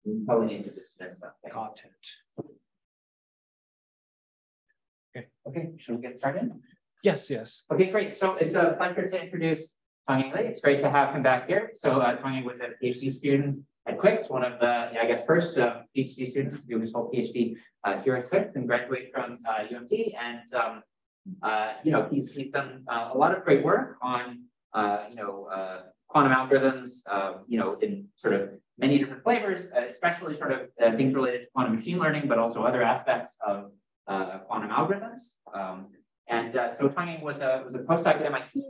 You probably need to dismiss something. Got it. Okay. Okay, should we get started? Yes, yes. Okay, great. So it's a pleasure to introduce Tongyang. It's great to have him back here. So Tongyang was a PhD student at QUIX, one of the, I guess, first PhD students to do his whole PhD here at QUIX and graduate from UMD. And he's done a lot of great work on quantum algorithms, in sort of many different flavors, especially sort of things related to quantum machine learning, but also other aspects of quantum algorithms. So Tongyang was a postdoc at MIT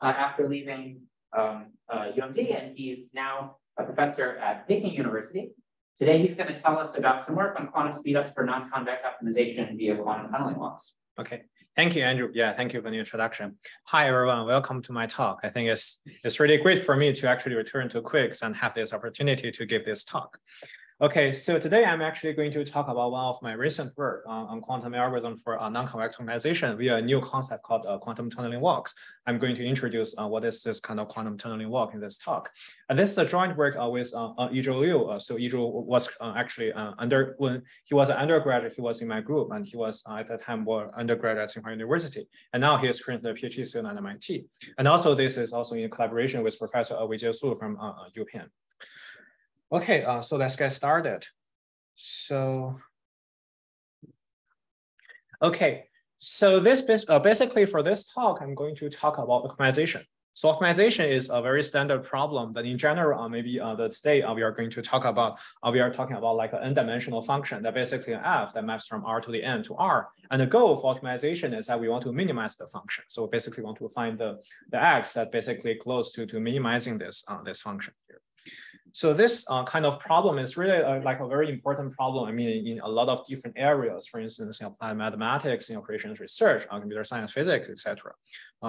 after leaving UMD, and he's now a professor at Peking University. Today, he's going to tell us about some work on quantum speedups for non-convex optimization via quantum tunneling walks. Okay, thank you, Andrew. Yeah, thank you for the introduction. Hi, everyone. Welcome to my talk. I think it's really great for me to actually return to QUIX and have this opportunity to give this talk. Okay, so today I'm actually going to talk about one of my recent work on quantum algorithm for non-convex optimization via a new concept called quantum tunneling walks. I'm going to introduce what is this kind of quantum tunneling walk in this talk. And this is a joint work with Yizhou Liu. So Yizhou was actually when he was an undergraduate, he was in my group, and he was at that time undergraduate at Tsinghua University. And now he is currently a PhD student at MIT. And also this is also in collaboration with Professor Weijie Su from UPenn. Okay, so let's get started. So, okay, so this basically for this talk, I'm going to talk about optimization. So optimization is a very standard problem, but in general, maybe today we are going to talk about, we are talking about like an n-dimensional function that basically an f that maps from R to the n to R. And the goal for optimization is that we want to minimize the function. So we basically want to find the x that basically close to minimizing this function here. So this kind of problem is really like a very important problem. I mean, in a lot of different areas, for instance, in applied mathematics, in operations research, computer science, physics, etc.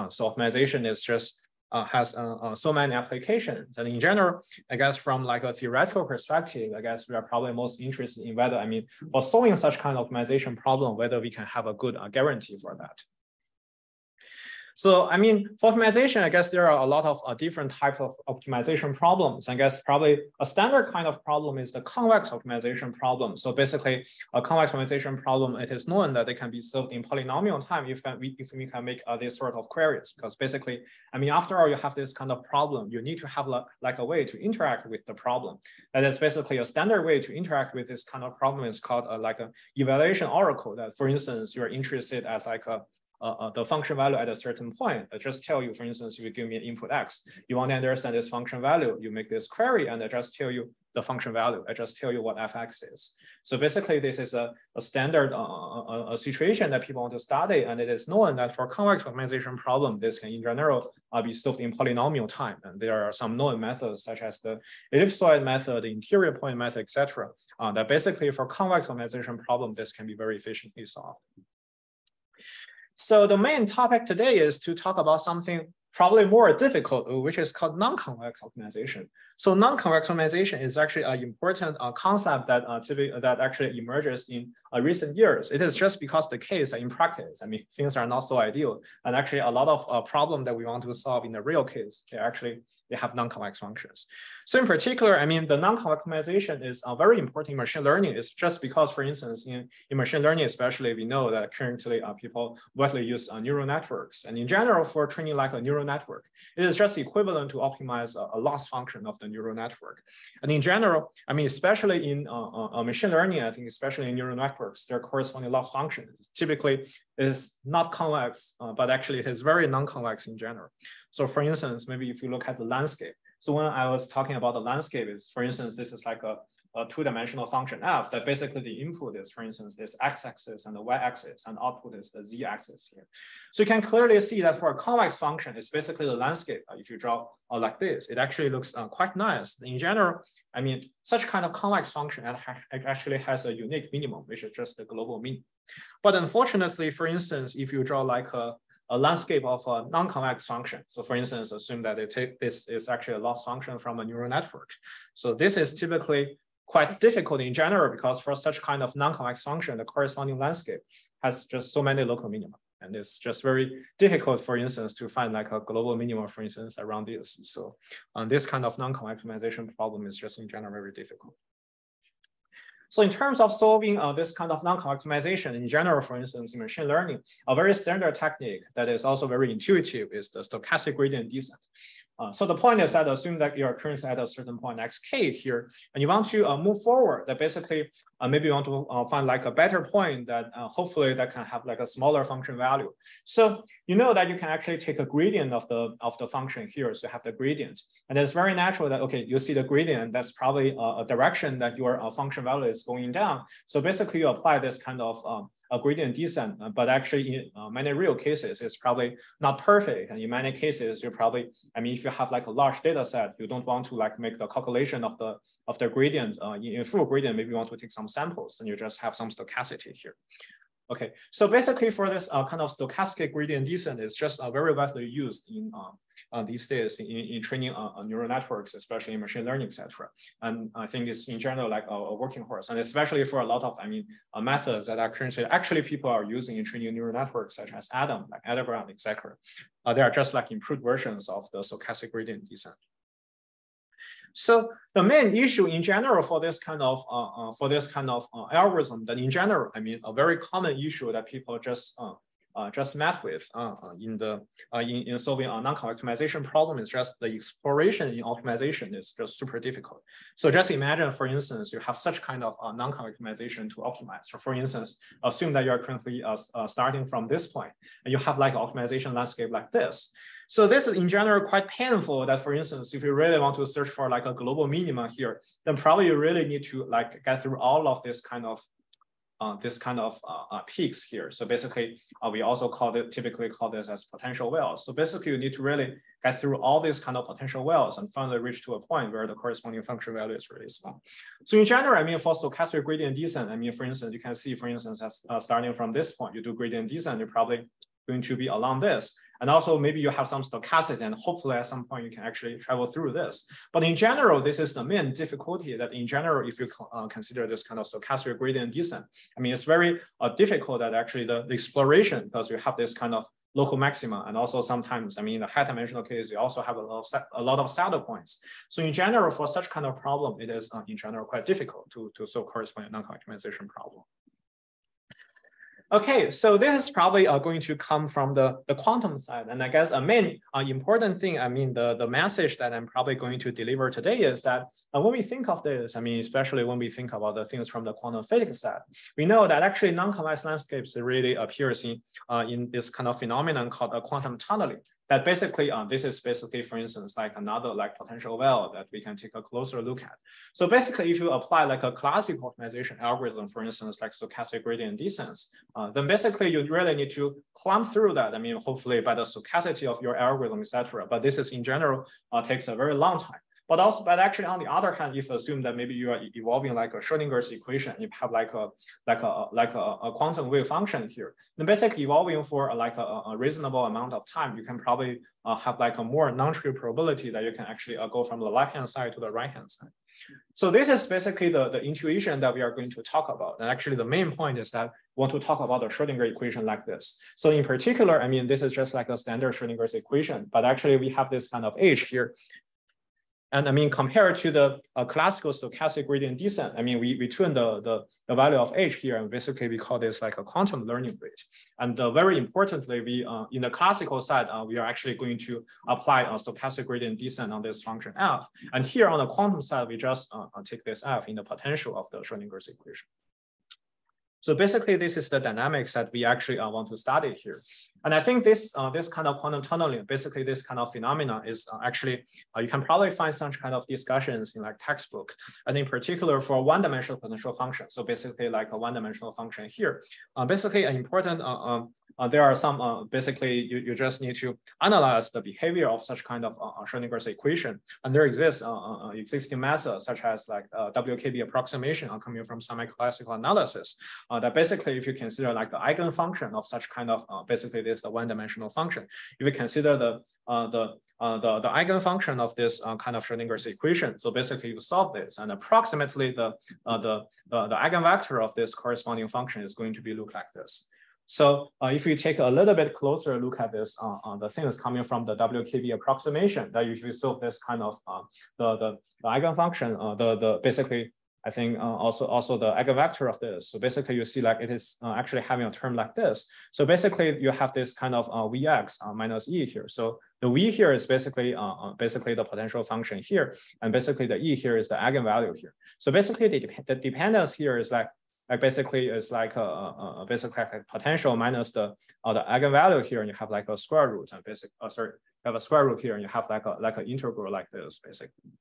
So optimization is just has so many applications. And in general, I guess from like a theoretical perspective, I guess we are probably most interested in whether, I mean, for solving such kind of optimization problem, whether we can have a good guarantee for that. So, I mean, for optimization, I guess there are a lot of different types of optimization problems. I guess probably a standard kind of problem is the convex optimization problem. So basically, a convex optimization problem, it is known that it can be solved in polynomial time if we can make this sort of queries. Because basically, I mean, after all, you have this kind of problem, you need to have like a way to interact with the problem. That is basically a standard way to interact with this kind of problem is called like an evaluation oracle. That, for instance, you're interested at like the function value at a certain point. I just tell you, for instance, if you give me an input x, you want to understand this function value, you make this query and I just tell you the function value. I just tell you what fx is. So basically this is a standard a situation that people want to study, and it is known that for convex optimization problem, this can in general be solved in polynomial time. And there are some known methods such as the ellipsoid method, the interior point method, etc. That basically for convex optimization problem, this can be very efficiently solved. So the main topic today is to talk about something probably more difficult, which is called non-convex optimization. So non-convex optimization is actually an important concept that that actually emerges in recent years. It is just because the case in practice, I mean, things are not so ideal. And actually a lot of problems that we want to solve in the real case, they have non-convex functions. So in particular, I mean, the non-convex optimization is very important in machine learning. It's just because, for instance, in machine learning, especially, we know that currently people widely use neural networks. And in general, for training like a neural network, it is just equivalent to optimize a loss function of the neural network. And in general, I mean, especially in machine learning, I think especially in neural networks, their corresponding loss function typically is not convex, but actually it is very non-convex in general. So for instance, maybe if you look at the landscape. So when I was talking about the landscape is, for instance, this is like a two-dimensional function f that basically the input is, for instance, this x-axis and the y-axis, and output is the z-axis here. So you can clearly see that for a convex function, it's basically the landscape. If you draw like this, it actually looks quite nice. In general, I mean, such kind of convex function actually has a unique minimum, which is just the global mean. But unfortunately, for instance, if you draw like a landscape of a non-convex function. So for instance, assume that this is actually a loss function from a neural network. So this is typically quite difficult in general because for such kind of non-convex function, the corresponding landscape has just so many local minima. And it's just very difficult, for instance, to find like a global minimum, for instance, around this. So this kind of non-convex optimization problem is just in general very difficult. So in terms of solving this kind of non-convex optimization in general, for instance, in machine learning, a very standard technique that is also very intuitive is the stochastic gradient descent. So the point is that assume that you are currently at a certain point xk here, and you want to move forward. That basically maybe you want to find like a better point that hopefully that can have like a smaller function value. So you know that you can actually take a gradient of the function here. So you have the gradient, and it's very natural that okay, you see the gradient. That's probably a direction that your function value is going down. So basically, you apply this kind of a gradient descent, but actually in many real cases, it's probably not perfect. And in many cases, you probably, I mean, if you have like a large data set, you don't want to like make the calculation of the gradient in full gradient. Maybe you want to take some samples and you just have some stochasticity here. Okay, so basically for this kind of stochastic gradient descent, it's just very widely used in these days in training neural networks, especially in machine learning, etc. And I think it's in general like a working horse, and especially for a lot of methods that are currently actually people are using in training neural networks, such as Adam, like Adagram, etc. They are just like improved versions of the stochastic gradient descent. So the main issue in general for this kind of algorithm, that in general, I mean, a very common issue that people just met with in solving a non-convex optimization problem is just the exploration in optimization is just super difficult. So just imagine, for instance, you have such kind of non-convex optimization to optimize. So for instance, assume that you are currently starting from this point, and you have like an optimization landscape like this. So this is in general quite painful that, for instance, if you really want to search for like a global minima here, then probably you really need to like get through all of this kind of peaks here. So basically, we also typically call this as potential wells. So basically, you need to really get through all these kind of potential wells and finally reach to a point where the corresponding function value is really small. So in general, I mean, for stochastic gradient descent, I mean, for instance, you can see, for instance, as starting from this point, you do gradient descent, you're probably going to be along this. And also maybe you have some stochastic, and hopefully at some point you can actually travel through this. But in general, this is the main difficulty, that in general, if you consider this kind of stochastic gradient descent, I mean, it's very difficult that actually the exploration, because you have this kind of local maxima, and also sometimes, I mean, in the high dimensional case, you also have a lot of saddle points. So in general, for such kind of problem, it is in general quite difficult to solve corresponding non-convex optimization problem. Okay, so this is probably going to come from the quantum side. And I guess a main important thing, I mean, the message that I'm probably going to deliver today is that when we think of this, I mean, especially when we think about the things from the quantum physics side, we know that actually non-convex landscapes really appears in this kind of phenomenon called quantum tunneling. That basically, this is basically, for instance, like another like potential well that we can take a closer look at. So basically, if you apply like a classic optimization algorithm, for instance, like stochastic gradient descent, then basically you really need to climb through that. I mean, hopefully by the stochasticity of your algorithm, etc. But this is in general takes a very long time. But actually, on the other hand, if you assume that maybe you are evolving like a Schrodinger's equation, you have like a quantum wave function here, then basically evolving for like a reasonable amount of time, you can probably have like a more non-trivial probability that you can actually go from the left-hand side to the right-hand side. So this is basically the intuition that we are going to talk about. And actually, the main point is that we want to talk about the Schrodinger equation like this. So in particular, I mean, this is just like a standard Schrodinger's equation, but actually we have this kind of H here. And I mean, compared to the classical stochastic gradient descent, I mean, we tune the value of H here, and basically we call this like a quantum learning rate. And very importantly, we in the classical side, we are actually going to apply a stochastic gradient descent on this function f. And here on the quantum side, we just take this f in the potential of the Schrodinger's equation. So basically, this is the dynamics that we actually want to study here. And I think this kind of quantum tunneling, basically this kind of phenomena is actually, you can probably find such kind of discussions in like textbooks, and in particular for one-dimensional potential function. So basically like a one-dimensional function here. Basically an important, there are some, basically you just need to analyze the behavior of such kind of Schrodinger's equation. And there exists existing methods such as like WKB approximation coming from semi-classical analysis. That basically, if you consider like the eigenfunction of such kind of basically this one-dimensional function, if you consider the eigenfunction of this kind of Schrodinger's equation, so basically you solve this, and approximately the eigenvector of this corresponding function is going to be look like this. So if you take a little bit closer look at this, the things coming from the WKB approximation, that if you solve this kind of the eigenfunction, basically I think also the eigenvector of this. So basically you see like it is actually having a term like this. So basically you have this kind of Vx minus E here. So the V here is basically the potential function here. And basically the E here is the eigenvalue here. So basically the dependence here is like basically is like basically like potential minus the eigenvalue here, and you have like a square root, and you have a square root here, and you have like an integral like this basically.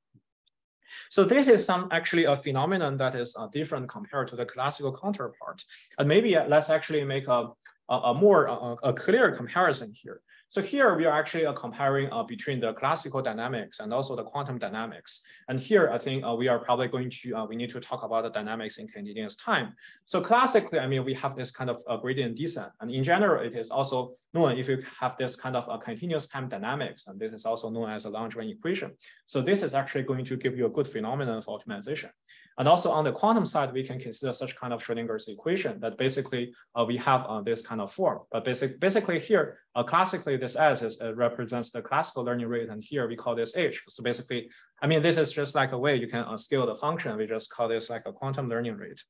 So this is actually a phenomenon that is different compared to the classical counterpart. And maybe let's actually make a more clear comparison here. So here we are actually comparing between the classical dynamics and also the quantum dynamics. And here I think we are probably going to, we need to talk about the dynamics in continuous time. So classically, I mean, we have this kind of gradient descent. And in general, it is also known if you have this kind of continuous time dynamics, and this is also known as a Langevin equation. So this is actually going to give you a good phenomenon for optimization. And also on the quantum side, we can consider such kind of Schrodinger's equation that basically we have this kind of form. But basically here, classically this S represents the classical learning rate, and here we call this H. So basically, I mean, this is just like a way you can scale the function. We just call this like a quantum learning rate.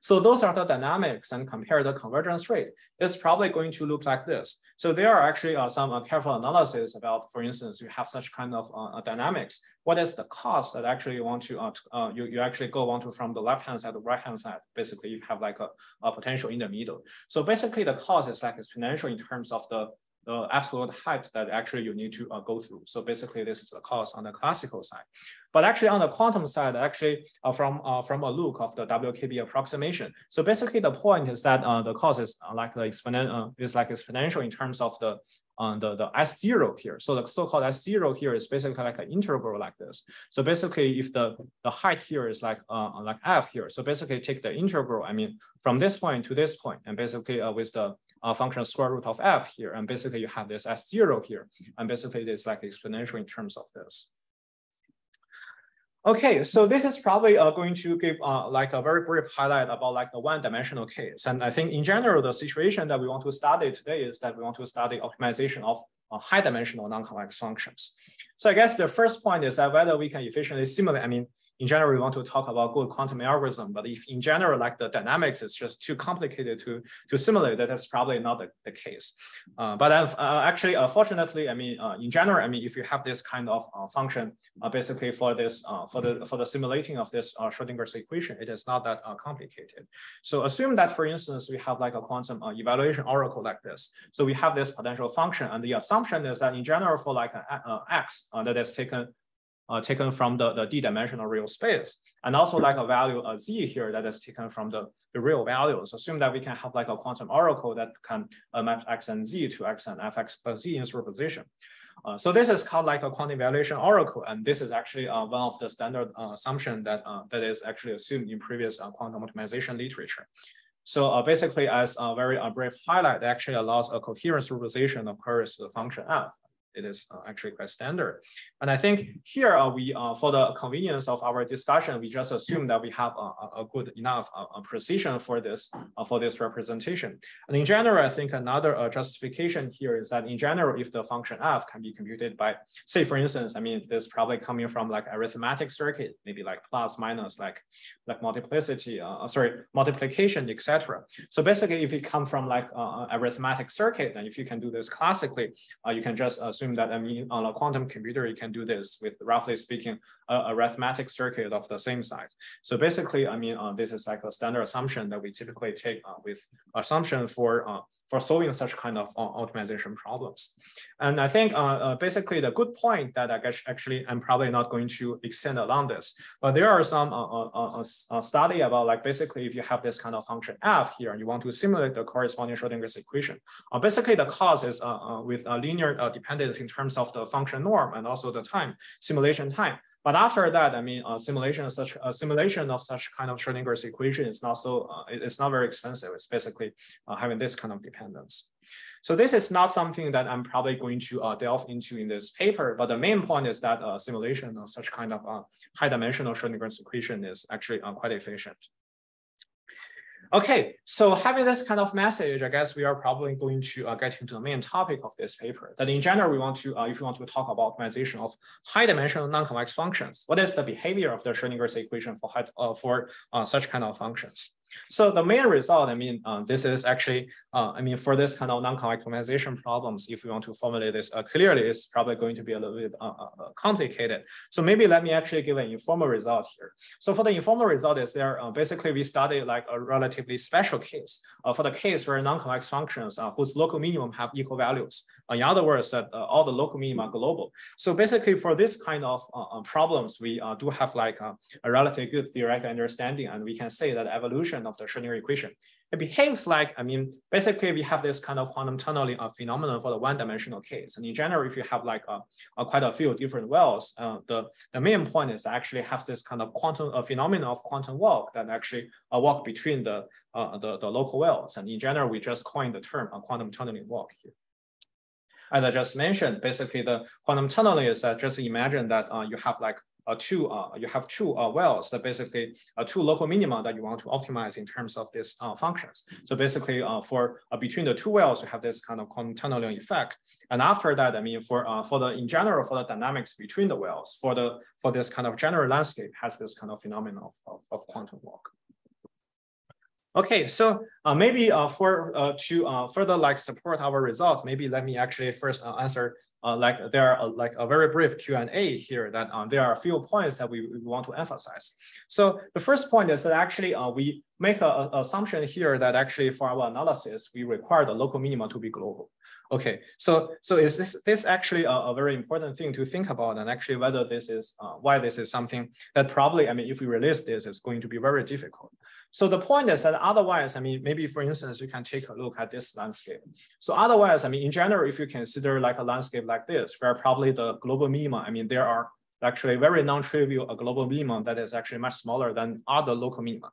So those are the dynamics, and compare the convergence rate. It's probably going to look like this. So there are actually some careful analysis about, for instance, you have such kind of dynamics. What is the cost that actually you want to, you actually go on to from the left-hand side to the right-hand side? Basically, you have like a potential in the middle. So basically the cost is like exponential in terms of the absolute height that actually you need to go through. So basically this is the cost on the classical side. But actually on the quantum side, actually from a look of the WKB approximation. So basically the point is that the cost is like the exponential in terms of the S0 here. So the so-called S0 here is basically like an integral like this. So basically if the height here is like F here. So basically take the integral, I mean, from this point to this point, and basically with the function square root of F here, and basically you have this S0 here, and basically it is like exponential in terms of this. Okay, so this is probably going to give like a very brief highlight about like the one-dimensional case. And I think in general, the situation that we want to study today is that we want to study optimization of high-dimensional non-convex functions. So I guess the first point is that whether we can efficiently simulate, I mean, in general, we want to talk about good quantum algorithm, but if in general, like the dynamics is just too complicated to simulate, that is probably not the case. But actually, fortunately, I mean, in general, I mean, if you have this kind of function, basically for this for the simulating of this Schrodinger's equation, it is not that complicated. So assume that, for instance, we have like a quantum evaluation oracle like this. So we have this potential function, and the assumption is that in general, for like an x that is taken from the d-dimensional real space, and also like a value z here that is taken from the real values. Assume that we can have like a quantum oracle that can map x and z to x and fx plus z in superposition. So this is called like a quantum evaluation oracle, and this is actually one of the standard assumption that is actually assumed in previous quantum optimization literature. So basically, as a very brief highlight, it actually allows a coherent superposition of queries to the function f. It is actually quite standard. And I think here we, for the convenience of our discussion, we just assume that we have a good enough precision for this representation. And in general, I think another justification here is that in general, if the function f can be computed by, say, for instance, I mean, this probably coming from like arithmetic circuit, maybe like plus, minus, like multiplicity, multiplication, etc. So basically, if it comes from like arithmetic circuit, and if you can do this classically, you can just assume that, I mean, on a quantum computer, you can do this with, roughly speaking, a arithmetic circuit of the same size. So basically, I mean, this is like a standard assumption that we typically take with assumption for solving such kind of optimization problems. And I think basically the good point that I guess actually I'm probably not going to extend along this, but there are some study about like basically if you have this kind of function f here and you want to simulate the corresponding Schrodinger's equation, basically the cause is with a linear dependence in terms of the function norm and also the time, simulation time. But after that, I mean, simulation of such kind of Schrodinger's equation is not so, it's not very expensive. It's basically having this kind of dependence. So this is not something that I'm probably going to delve into in this paper, but the main point is that simulation of such kind of high dimensional Schrodinger's equation is actually quite efficient. Okay, so having this kind of message, I guess we are probably going to get into the main topic of this paper. That in general, we want to, if you want to talk about optimization of high-dimensional non-convex functions, what is the behavior of the Schrödinger's equation for such kind of functions? So the main result, this is actually, for this kind of non-convex optimization problems, if we want to formulate this clearly, it's probably going to be a little bit complicated. So maybe let me actually give an informal result here. So for the informal result is there, basically we studied like a relatively special case for the case where non-convex functions whose local minimum have equal values. In other words, that all the local minima are global. So basically for this kind of problems, we do have like a relatively good theoretical understanding, and we can say that evolution of the Schrödinger equation. It behaves like, basically we have this kind of quantum tunneling phenomenon for the one-dimensional case. And in general, if you have like quite a few different wells, the main point is actually have this kind of quantum phenomenon of quantum walk that actually walk between the local wells. And in general, we just coined the term quantum tunneling walk here. As I just mentioned, basically the quantum tunneling is just imagine that you have like two wells that basically two local minima that you want to optimize in terms of these functions. So basically for between the two wells, you have this kind of quantum tunneling effect. And after that, in general, for the dynamics between the wells, for this kind of general landscape has this kind of phenomenon of quantum walk. Okay, so maybe to further like support our result, maybe let me actually first answer there are like a very brief Q&A here that there are a few points that we want to emphasize. So the first point is that actually we make an assumption here that actually for our analysis, we require the local minima to be global. Okay, so is this actually a very important thing to think about, and actually whether this is why this is something that probably, if we release this, it's going to be very difficult. So the point is that otherwise, maybe for instance, you can take a look at this landscape. So otherwise, in general, if you consider like a landscape like this, where probably the global minima, there are actually very non-trivial global minimum that is actually much smaller than other local minima.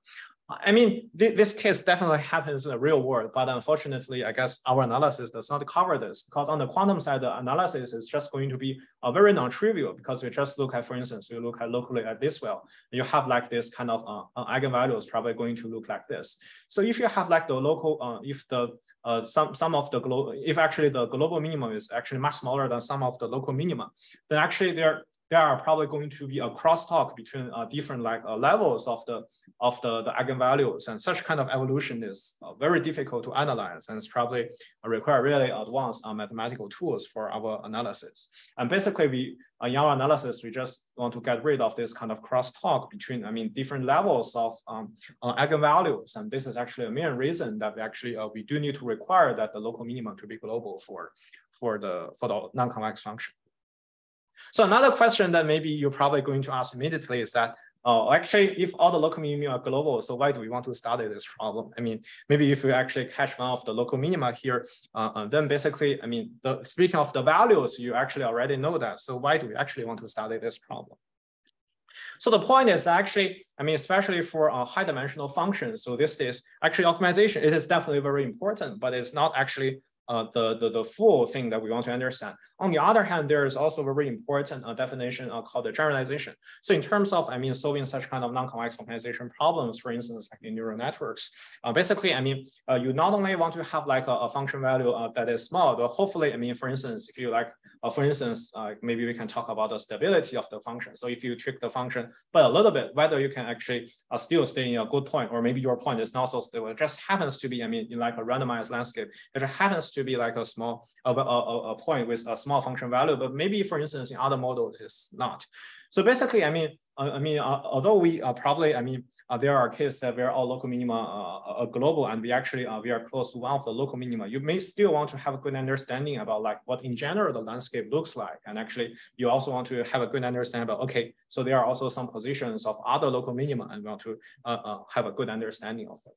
This case definitely happens in the real world, but unfortunately, I guess our analysis does not cover this, because on the quantum side, the analysis is just going to be very non-trivial, because we just look at, for instance, you look at locally at this well, you have like this kind of eigenvalues probably going to look like this. So if you have like the local, if actually the global minimum is actually much smaller than some of the local minima, then actually there are probably going to be a crosstalk between different like levels of the eigenvalues, and such kind of evolution is very difficult to analyze, and it's probably require really advanced mathematical tools for our analysis. And basically, in our analysis, we just want to get rid of this kind of crosstalk between different levels of eigenvalues, and this is actually a main reason that we do need to require that the local minimum to be global for the non-convex function. So another question that maybe you're probably going to ask immediately is that, actually, if all the local minima are global, so why do we want to study this problem? Maybe if we actually catch one of the local minima here, then basically, speaking of the values, you actually already know that. So why do we actually want to study this problem? So the point is actually, especially for high-dimensional functions, so this is actually optimization. It is definitely very important, but it's not actually the full thing that we want to understand. On the other hand, there is also a very important definition called the generalization. So in terms of, solving such kind of non-convex optimization problems, for instance, like in neural networks, basically, you not only want to have like a function value that is small, but hopefully, for instance, if you like, maybe we can talk about the stability of the function. So if you trick the function, but a little bit, whether you can actually still stay in a good point, or maybe your point is not so stable, it just happens to be, in like a randomized landscape, it happens to be like a small a point with a small function value, but maybe for instance in other models it's not. So basically, although we probably, there are cases that where all local minima are global, and we are close to one of the local minima, you may still want to have a good understanding about like what in general the landscape looks like, and actually you also want to have a good understanding about, okay, so there are also some positions of other local minima, and we want to have a good understanding of them.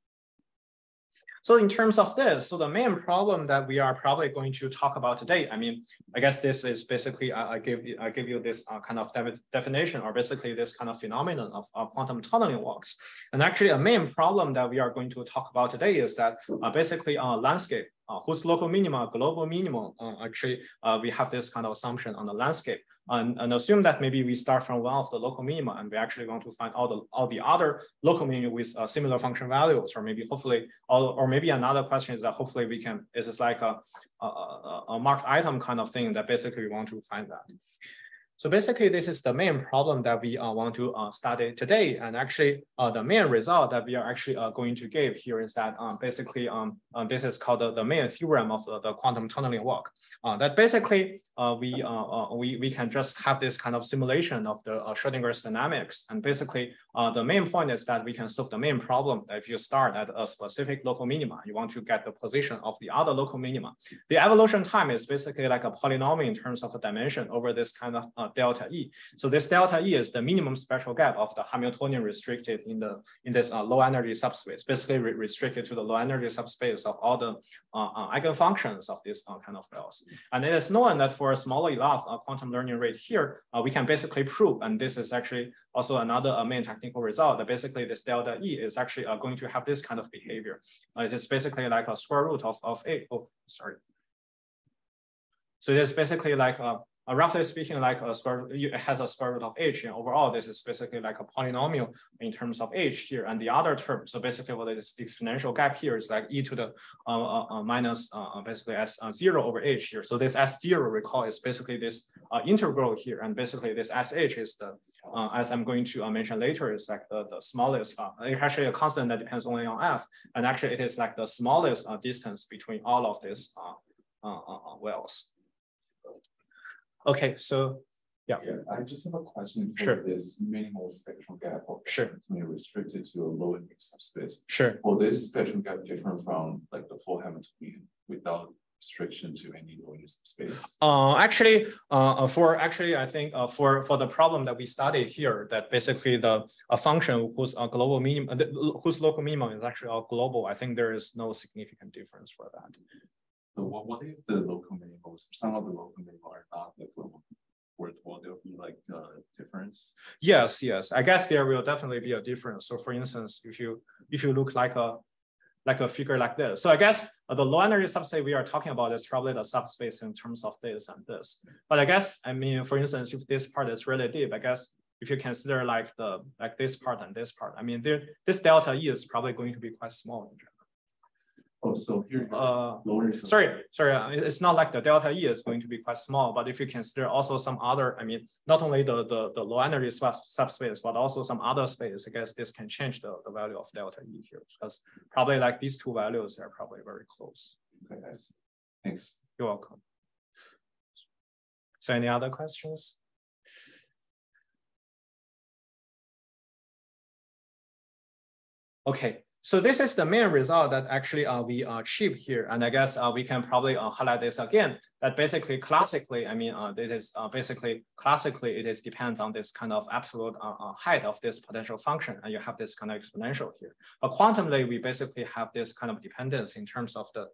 So in terms of this, so the main problem that we are probably going to talk about today, I guess this is basically, I give you this kind of definition, or basically this kind of phenomenon of quantum tunneling walks. And actually a main problem that we are going to talk about today is that basically landscape, whose local minima, global minimum, actually we have this kind of assumption on the landscape. And assume that maybe we start from one of the local minima and we actually want to find all the other local minima with similar function values, or maybe hopefully, or maybe another question is that hopefully we can, is this like a marked item kind of thing that basically we want to find that. So basically, this is the main problem that we want to study today. And actually, the main result that we are actually going to give here is that basically, this is called the main theorem of the quantum tunneling walk. That basically, we can just have this kind of simulation of the Schrodinger's dynamics. And basically, the main point is that we can solve the main problem that if you start at a specific local minima, you want to get the position of the other local minima. The evolution time is basically like a polynomial in terms of the dimension over this kind of delta E. So this delta E is the minimum spectral gap of the Hamiltonian restricted in this low energy subspace, basically restricted to the low energy subspace of all the eigenfunctions of this kind of wells. And it is known that for a smaller enough quantum learning rate here, we can basically prove, and this is actually also another main technical result, that basically this delta E is actually going to have this kind of behavior. It is basically like a square root of A. Oh, sorry. So it is basically like roughly speaking, like it has a square root of H, and overall this is basically like a polynomial in terms of H here, and the other term. So basically, what is exponential gap here is like e to the minus basically S0 over H here. So this S0, recall, is basically this integral here, and basically this SH is the as I'm going to mention later, is like the smallest. It's actually a constant that depends only on F, and actually it is like the smallest distance between all of these wells. Okay, so yeah. I just have a question for Sure. this minimal spectral gap of Sure. restricted to a low energy subspace. Sure. Will this spectral gap differ from like the full Hamiltonian without restriction to any low energy subspace? Actually, I think for the problem that we studied here, that basically a function whose global minimum, whose local minimum is actually all global, I think there is no significant difference for that. So what if the local minimums, some of the local minima are not the global? Will there be like a difference? Yes. I guess there will definitely be a difference. So for instance, if you look like a figure like this. So I guess the low energy subspace we are talking about is probably the subspace in terms of this and this. But I guess, I mean, for instance, if this part is really deep, I guess if you consider like this part and this part, I mean, this delta E is probably going to be quite small in general. Oh, so here, sorry, it's not like the delta E is going to be quite small, but if you consider also some other, I mean, not only the low energy subspace, but also some other space, I guess this can change the value of delta E here, because probably like these two values are probably very close. Okay, guys. Thanks. You're welcome. So any other questions? Okay. So this is the main result that actually we achieved here. And I guess we can probably highlight this again, that basically classically, I mean, it is basically classically, it is depends on this kind of absolute height of this potential function. And you have this kind of exponential here. But quantumly, we basically have this kind of dependence in terms of the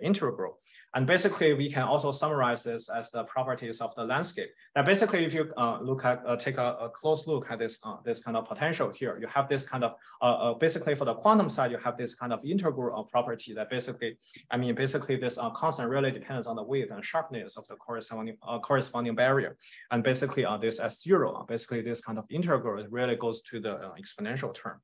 integral. And basically, we can also summarize this as the properties of the landscape. Now, basically, if you look at, take a close look at this, this kind of potential here, you have this kind of, basically for the quantum side, you have this kind of integral property that basically, I mean, basically this constant really depends on the width and sharpness of the corresponding barrier. And basically this S0, basically this kind of integral really goes to the exponential term.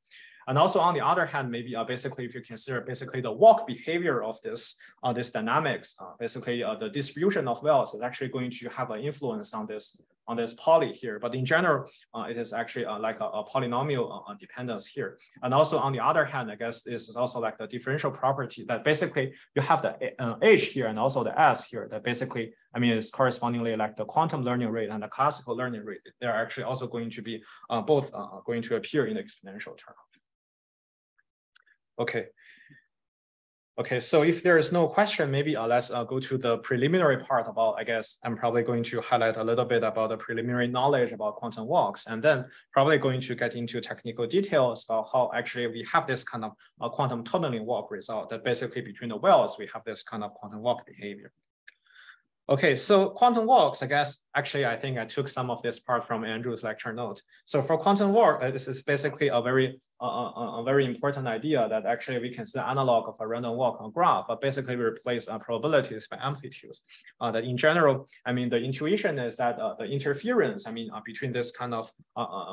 And also on the other hand, maybe basically if you consider basically the walk behavior of this this dynamics, basically the distribution of wells is actually going to have an influence on this poly here. But in general, it is actually like a polynomial dependence here. And also on the other hand, I guess this is also like the differential property that basically you have the H here and also the S here that basically, I mean, it's correspondingly like the quantum learning rate and the classical learning rate. They're actually also going to be both going to appear in the exponential term. Okay, so if there is no question, maybe let's go to the preliminary part about, I guess I'm probably going to highlight a little bit about the preliminary knowledge about quantum walks, and then probably going to get into technical details about how actually we have this kind of quantum tunneling walk result that basically between the wells, we have this kind of quantum walk behavior. Okay, so quantum walks, I guess, actually, I think I took some of this part from Andrew's lecture note. So for quantum walk, this is basically a very important idea that actually we consider analog of a random walk on graph, but basically we replace probabilities by amplitudes. That in general, I mean, the intuition is that the interference, I mean, between this kind of,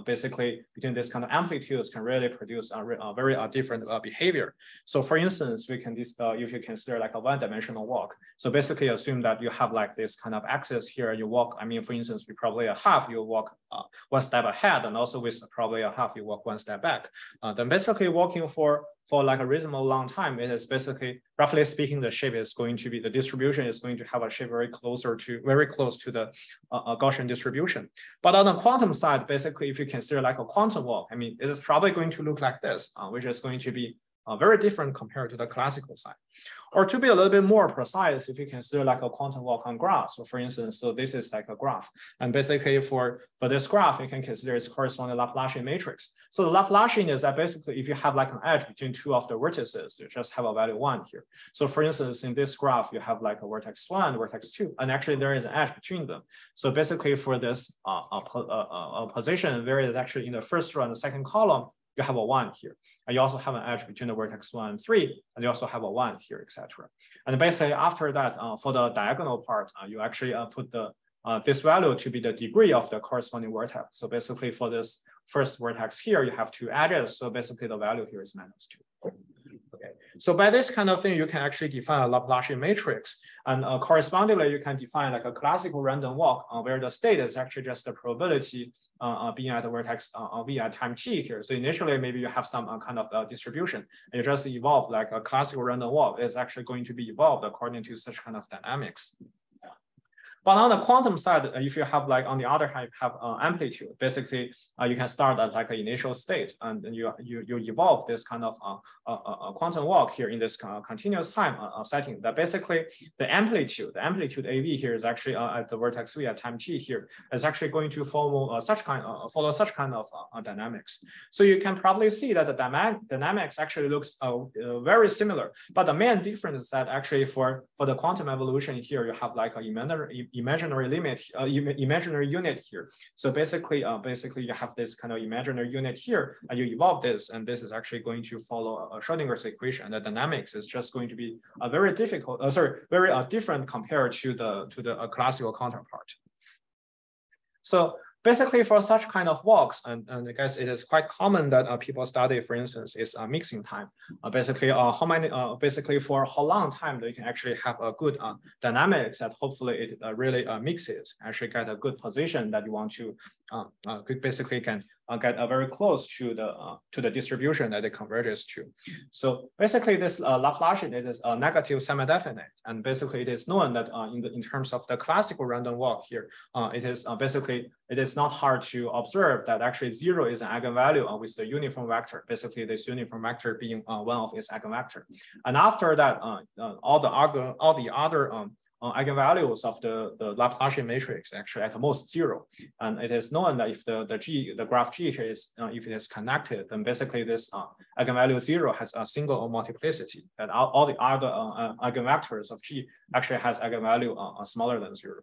basically between this kind of amplitudes can really produce a very different behavior. So for instance, we can, if you consider like a one-dimensional walk, so basically assume that you have like this kind of axis here, you walk, I mean, for instance, we probably a half, you walk one step ahead, and also with probably a half, you walk one step back. Then basically walking for like a reasonable long time, it is basically, roughly speaking, the shape is going to be, the distribution is going to have a shape very close to the Gaussian distribution. But on the quantum side, basically, if you consider like a quantum walk, I mean, it is probably going to look like this, which is going to be very different compared to the classical side. Or to be a little bit more precise, if you consider like a quantum walk on graph. So for instance, so this is like a graph. And basically for this graph, you can consider its corresponding Laplacian matrix. So the Laplacian is that basically if you have like an edge between two of the vertices, you just have a value 1 here. So for instance, in this graph, you have like a vertex 1, vertex 2, and actually there is an edge between them. So basically for this position, there is actually in the first row and the second column, you have a 1 here. And you also have an edge between the vertex 1 and 3, and you also have a 1 here, etc. And basically after that, for the diagonal part, you actually put the this value to be the degree of the corresponding vertex. So basically for this first vertex here, you have 2 edges. So basically the value here is -2. Okay, so by this kind of thing, you can actually define a Laplacian matrix, and correspondingly, you can define like a classical random walk where the state is actually just the probability being at the vertex v at time t here. So initially, maybe you have some kind of distribution, and you just evolve like a classical random walk is actually going to be evolved according to such kind of dynamics. But on the quantum side, if you have like on the other hand, you have amplitude, basically you can start at like an initial state, and then you evolve this kind of quantum walk here in this continuous time setting. That basically the amplitude AV here is actually at the vertex v at time t here is actually going to follow such kind of dynamics. So you can probably see that the dynamics actually looks very similar, but the main difference is that actually for the quantum evolution here, you have like a imaginary limit, imaginary unit here. So basically you have this kind of imaginary unit here, and you evolve this, and this is actually going to follow a Schrödinger's equation. And the dynamics is just going to be very different compared to the classical counterpart. So basically, for such kind of walks, and I guess it is quite common that people study, for instance, is mixing time. Basically for how long time they can actually have a good dynamics that hopefully it really mixes, actually get a good position that you want to basically can get very close to the distribution that it converges to. So basically, this Laplacian, it is a negative semi-definite, and basically it is known that in terms of the classical random walk here, it is basically it is not hard to observe that actually 0 is an eigenvalue with the uniform vector. Basically, this uniform vector being one of its eigenvector, and after that, all the other eigenvalues of the Laplacian matrix actually at most 0, and it is known that if the graph G here is if it is connected, then basically this eigenvalue 0 has a single multiplicity, that all the other eigenvectors of G actually has eigenvalue smaller than 0.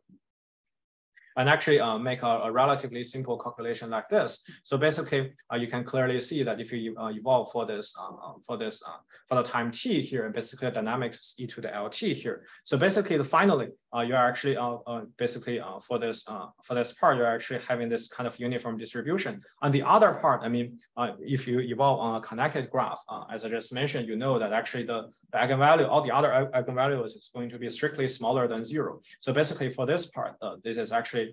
And actually make a relatively simple calculation like this. So basically, you can clearly see that if you evolve for the time t here, and basically the dynamics e to the lt here. So basically, finally, you're actually basically for this part, you're actually having this kind of uniform distribution. On the other part, I mean, if you evolve on a connected graph, as I just mentioned, you know that actually the eigenvalue, all the other eigenvalues is going to be strictly smaller than 0. So basically, for this part, it is actually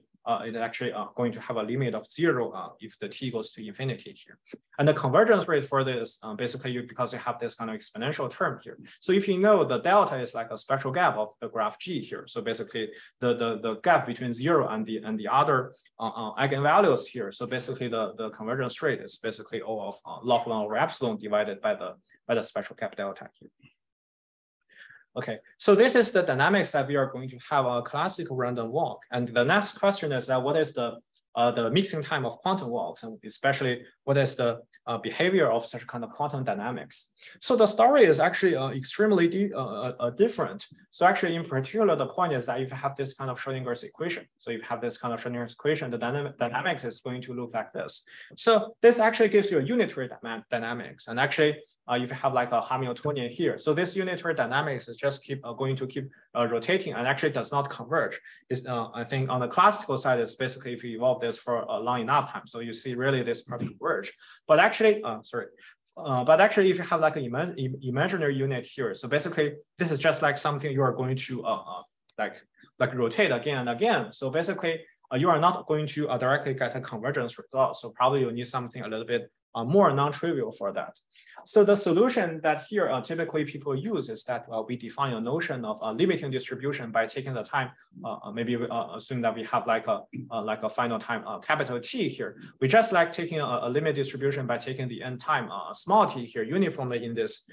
going to have a limit of 0 if the t goes to infinity here. And the convergence rate for this, basically because you have this kind of exponential term here. So if you know the delta is like a spectral gap of the graph G here. So basically the gap between 0 and the other eigenvalues here. So basically the convergence rate is basically O of log 1 over epsilon divided by the spectral gap delta here. Okay, so this is the dynamics that we are going to have a classical random walk. And the next question is that what is the the mixing time of quantum walks, and especially what is the behavior of such kind of quantum dynamics. So the story is actually extremely different. So actually, in particular, the point is that if you have this kind of Schrodinger's equation, so if you have this kind of Schrodinger's equation, the dynamics is going to look like this. So this actually gives you a unitary dynamics, and actually, if you have like a Hamiltonian here, so this unitary dynamics is just going to keep rotating and actually does not converge. I think on the classical side, it's basically if you evolve this for a long enough time, so you see really this part converge. But actually, if you have like an imaginary unit here, so basically this is just like something you are going to like rotate again and again. So basically, you are not going to directly get a convergence result. So probably you need something a little bit more non-trivial for that. So the solution that here typically people use is that we define a notion of a limiting distribution by taking the time. Maybe we assume that we have like a final time capital T here. We just like taking a limit distribution by taking the n time small t here uniformly in this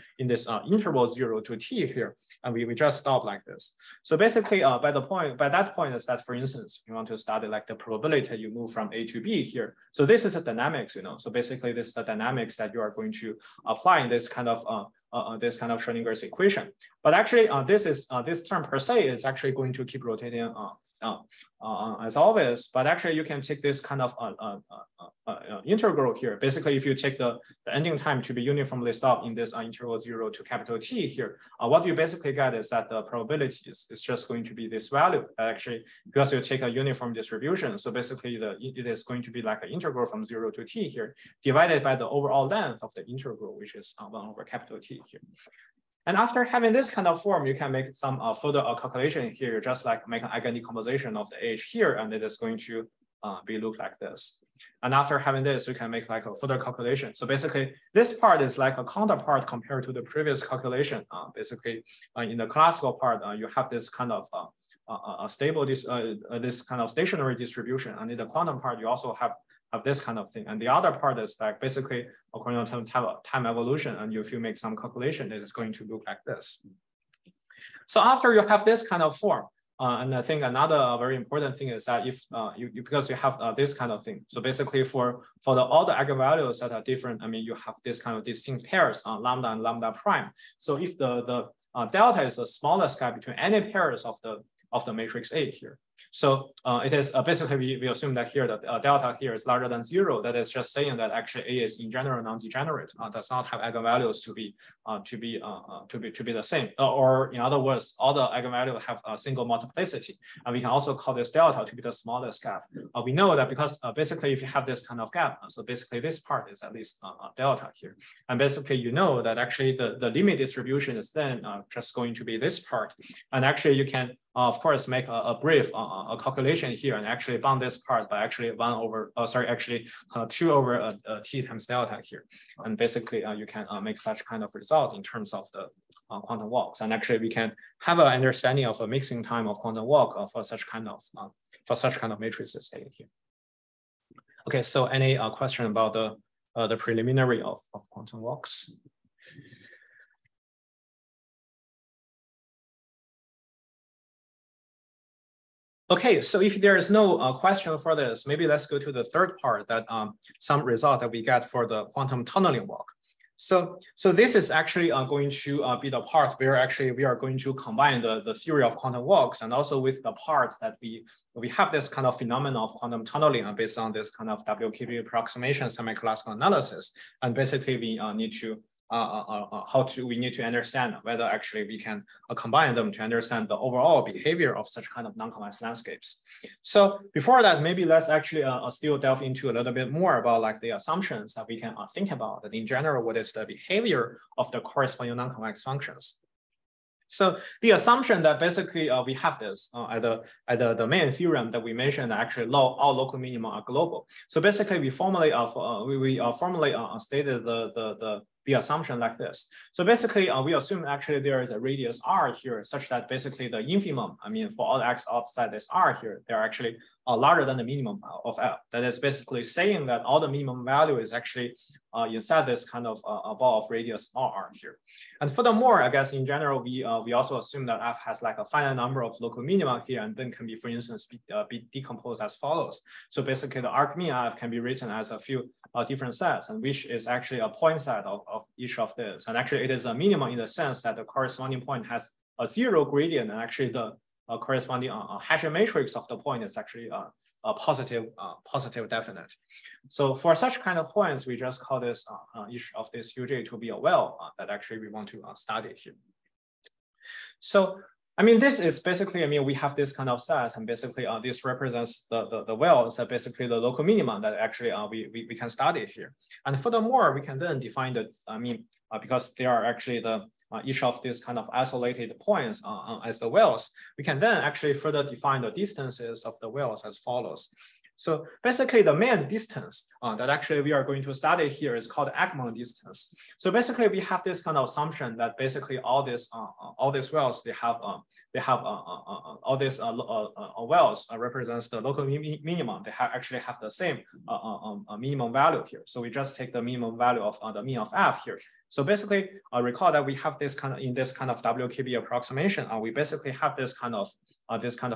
interval 0 to t here, and we just stop like this. So basically, by that point is that, for instance, you want to study like the probability you move from A to B here. So this is a dynamics, So basically, this is the dynamics that you are going to apply in this kind of Schrodinger's equation. But actually, this term per se is actually going to keep rotating as always. But actually, you can take this kind of integral here. Basically, if you take the ending time to be uniformly stopped in this interval 0 to capital T here, what you basically get is that the probability is just going to be this value. Actually, because you take a uniform distribution, so basically it is going to be like an integral from 0 to T here, divided by the overall length of the integral, which is 1 over capital T here. And after having this kind of form, you can make some further calculation here. You just like make an eigendecomposition of the H here, and it is going to look like this. And after having this, you can make like a further calculation. So basically, this part is like a counterpart compared to the previous calculation. Basically, in the classical part, you have this kind of stable, this kind of stationary distribution, and in the quantum part, you also have this kind of thing. And the other part is like basically according to time evolution, and if you make some calculation, it is going to look like this. So after you have this kind of form, and I think another very important thing is that if because you have this kind of thing, so basically for all the eigenvalues that are different, I mean, you have this kind of distinct pairs on lambda and lambda prime. So if the delta is the smallest gap between any pairs of the matrix A here. So it is basically we assume that here that delta here is larger than 0. That is just saying that actually A is in general non-degenerate, does not have eigenvalues to be the same. Or in other words, all the eigenvalues have a single multiplicity, and we can also call this delta to be the smallest gap. We know that because basically if you have this kind of gap, so basically this part is at least delta here, and basically you know that actually the limit distribution is then just going to be this part, and actually you can of course make a brief calculation here and actually bound this part by actually 2 over t times delta here, and basically you can make such kind of result in terms of the quantum walks, and actually we can have an understanding of a mixing time of quantum walk for such kind of matrices here. Okay, so any question about the preliminary of quantum walks? Okay, so if there is no question for this, maybe let's go to the third part, that some result that we get for the quantum tunneling walk. So this is actually going to be the part where actually we are going to combine the theory of quantum walks and also with the part that we have this kind of phenomenon of quantum tunneling based on this kind of WKB approximation semi-classical analysis. And basically we need to we need to understand whether actually we can combine them to understand the overall behavior of such kind of non-convex landscapes. So before that, maybe let's actually still delve into a little bit more about like the assumptions that we can think about, that in general, what is the behavior of the corresponding non-convex functions. So the assumption that basically we have this at the main theorem that we mentioned, actually all local minima are global. So basically we formally stated the assumption like this. So basically we assume actually there is a radius r here such that basically the infimum, I mean for all x outside this r here, they're actually larger than the minimum of F. That is basically saying that all the minimum value is actually inside this kind of ball of radius small r here. And furthermore, I guess in general, we also assume that F has like a finite number of local minima here, and then can be, for instance, be decomposed as follows. So basically, the arc min F can be written as a few different sets, and which is actually a point set of each of this. And actually, it is a minimum in the sense that the corresponding point has a zero gradient, and actually the corresponding Hessian matrix of the point is actually a positive definite. So for such kind of points, we just call this each of this uj to be a well that actually we want to study here. So I mean, this is basically, I mean, we have this kind of set, and basically this represents the wells that basically the local minimum that actually we can study here. And furthermore, we can then define the, I mean, because they are actually the each of these kind of isolated points as the wells, we can then actually further define the distances of the wells as follows. So basically the main distance that actually we are going to study here is called Ekman distance. So basically we have this kind of assumption that basically all these wells, they have all these wells represents the local minimum. They actually have the same minimum value here. So we just take the minimum value of the mean of F here. So basically, recall that we have this kind of in this kind of WKB approximation. We basically have this kind of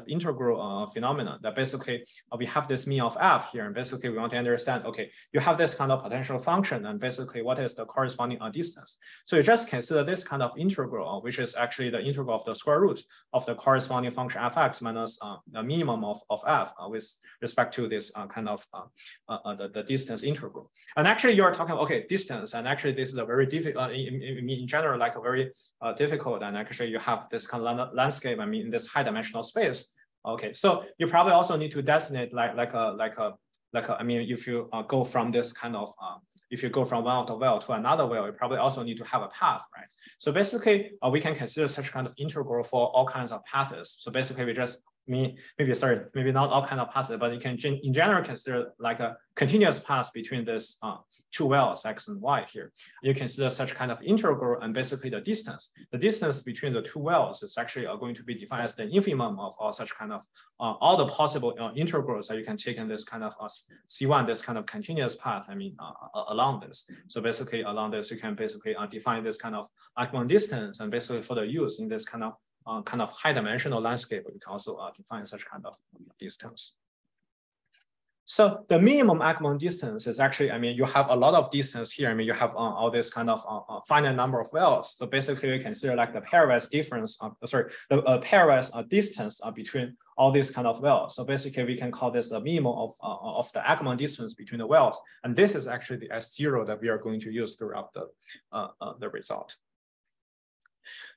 integral phenomenon that basically we have this mean of F here, and basically we want to understand. Okay, you have this kind of potential function, and basically what is the corresponding distance? So you just consider this kind of integral, which is actually the integral of the square root of the corresponding function fx minus the minimum of F with respect to this kind of the distance integral. And actually, you are talking okay distance, and actually this is a very difficult. In general, like a very difficult, and actually you have this kind of landscape. I mean, in this high-dimensional space. Okay, so you probably also need to designate like a. I mean, if you go from this kind of if you go from one of the well to another well, you probably also need to have a path, right? So basically, we can consider such kind of integral for all kinds of paths. So basically, we just maybe not all kind of paths, but you can in general consider like a continuous path between this two wells x and y here. You consider such kind of integral, and basically the distance between the two wells is actually going to be defined as the infimum of all such kind of all the possible integrals that you can take in this kind of C1, this kind of continuous path. I mean along this. So basically along this, you can basically define this kind of Ekman distance, and basically for the use in this kind of high-dimensional landscape, we can also define such kind of distance. So the minimum Ekman distance is actually, I mean, you have a lot of distance here. I mean, you have all this kind of finite number of wells. So basically, we consider like the pairwise difference, the pairwise distance between all these kind of wells. So basically, we can call this a minimum of the Ekman distance between the wells, and this is actually the S0 that we are going to use throughout the result.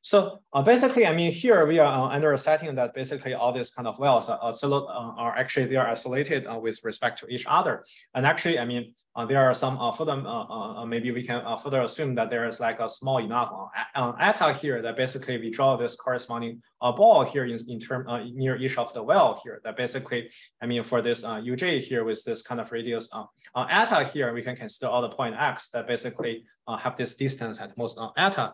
So basically, I mean, here we are under a setting that basically all these kind of wells are actually they are isolated with respect to each other. And actually, I mean, there are some further maybe we can further assume that there is like a small enough eta here that basically we draw this corresponding ball here in term near each of the well here. That basically, I mean, for this uj here with this kind of radius eta here, we can consider all the point x that basically have this distance at most eta.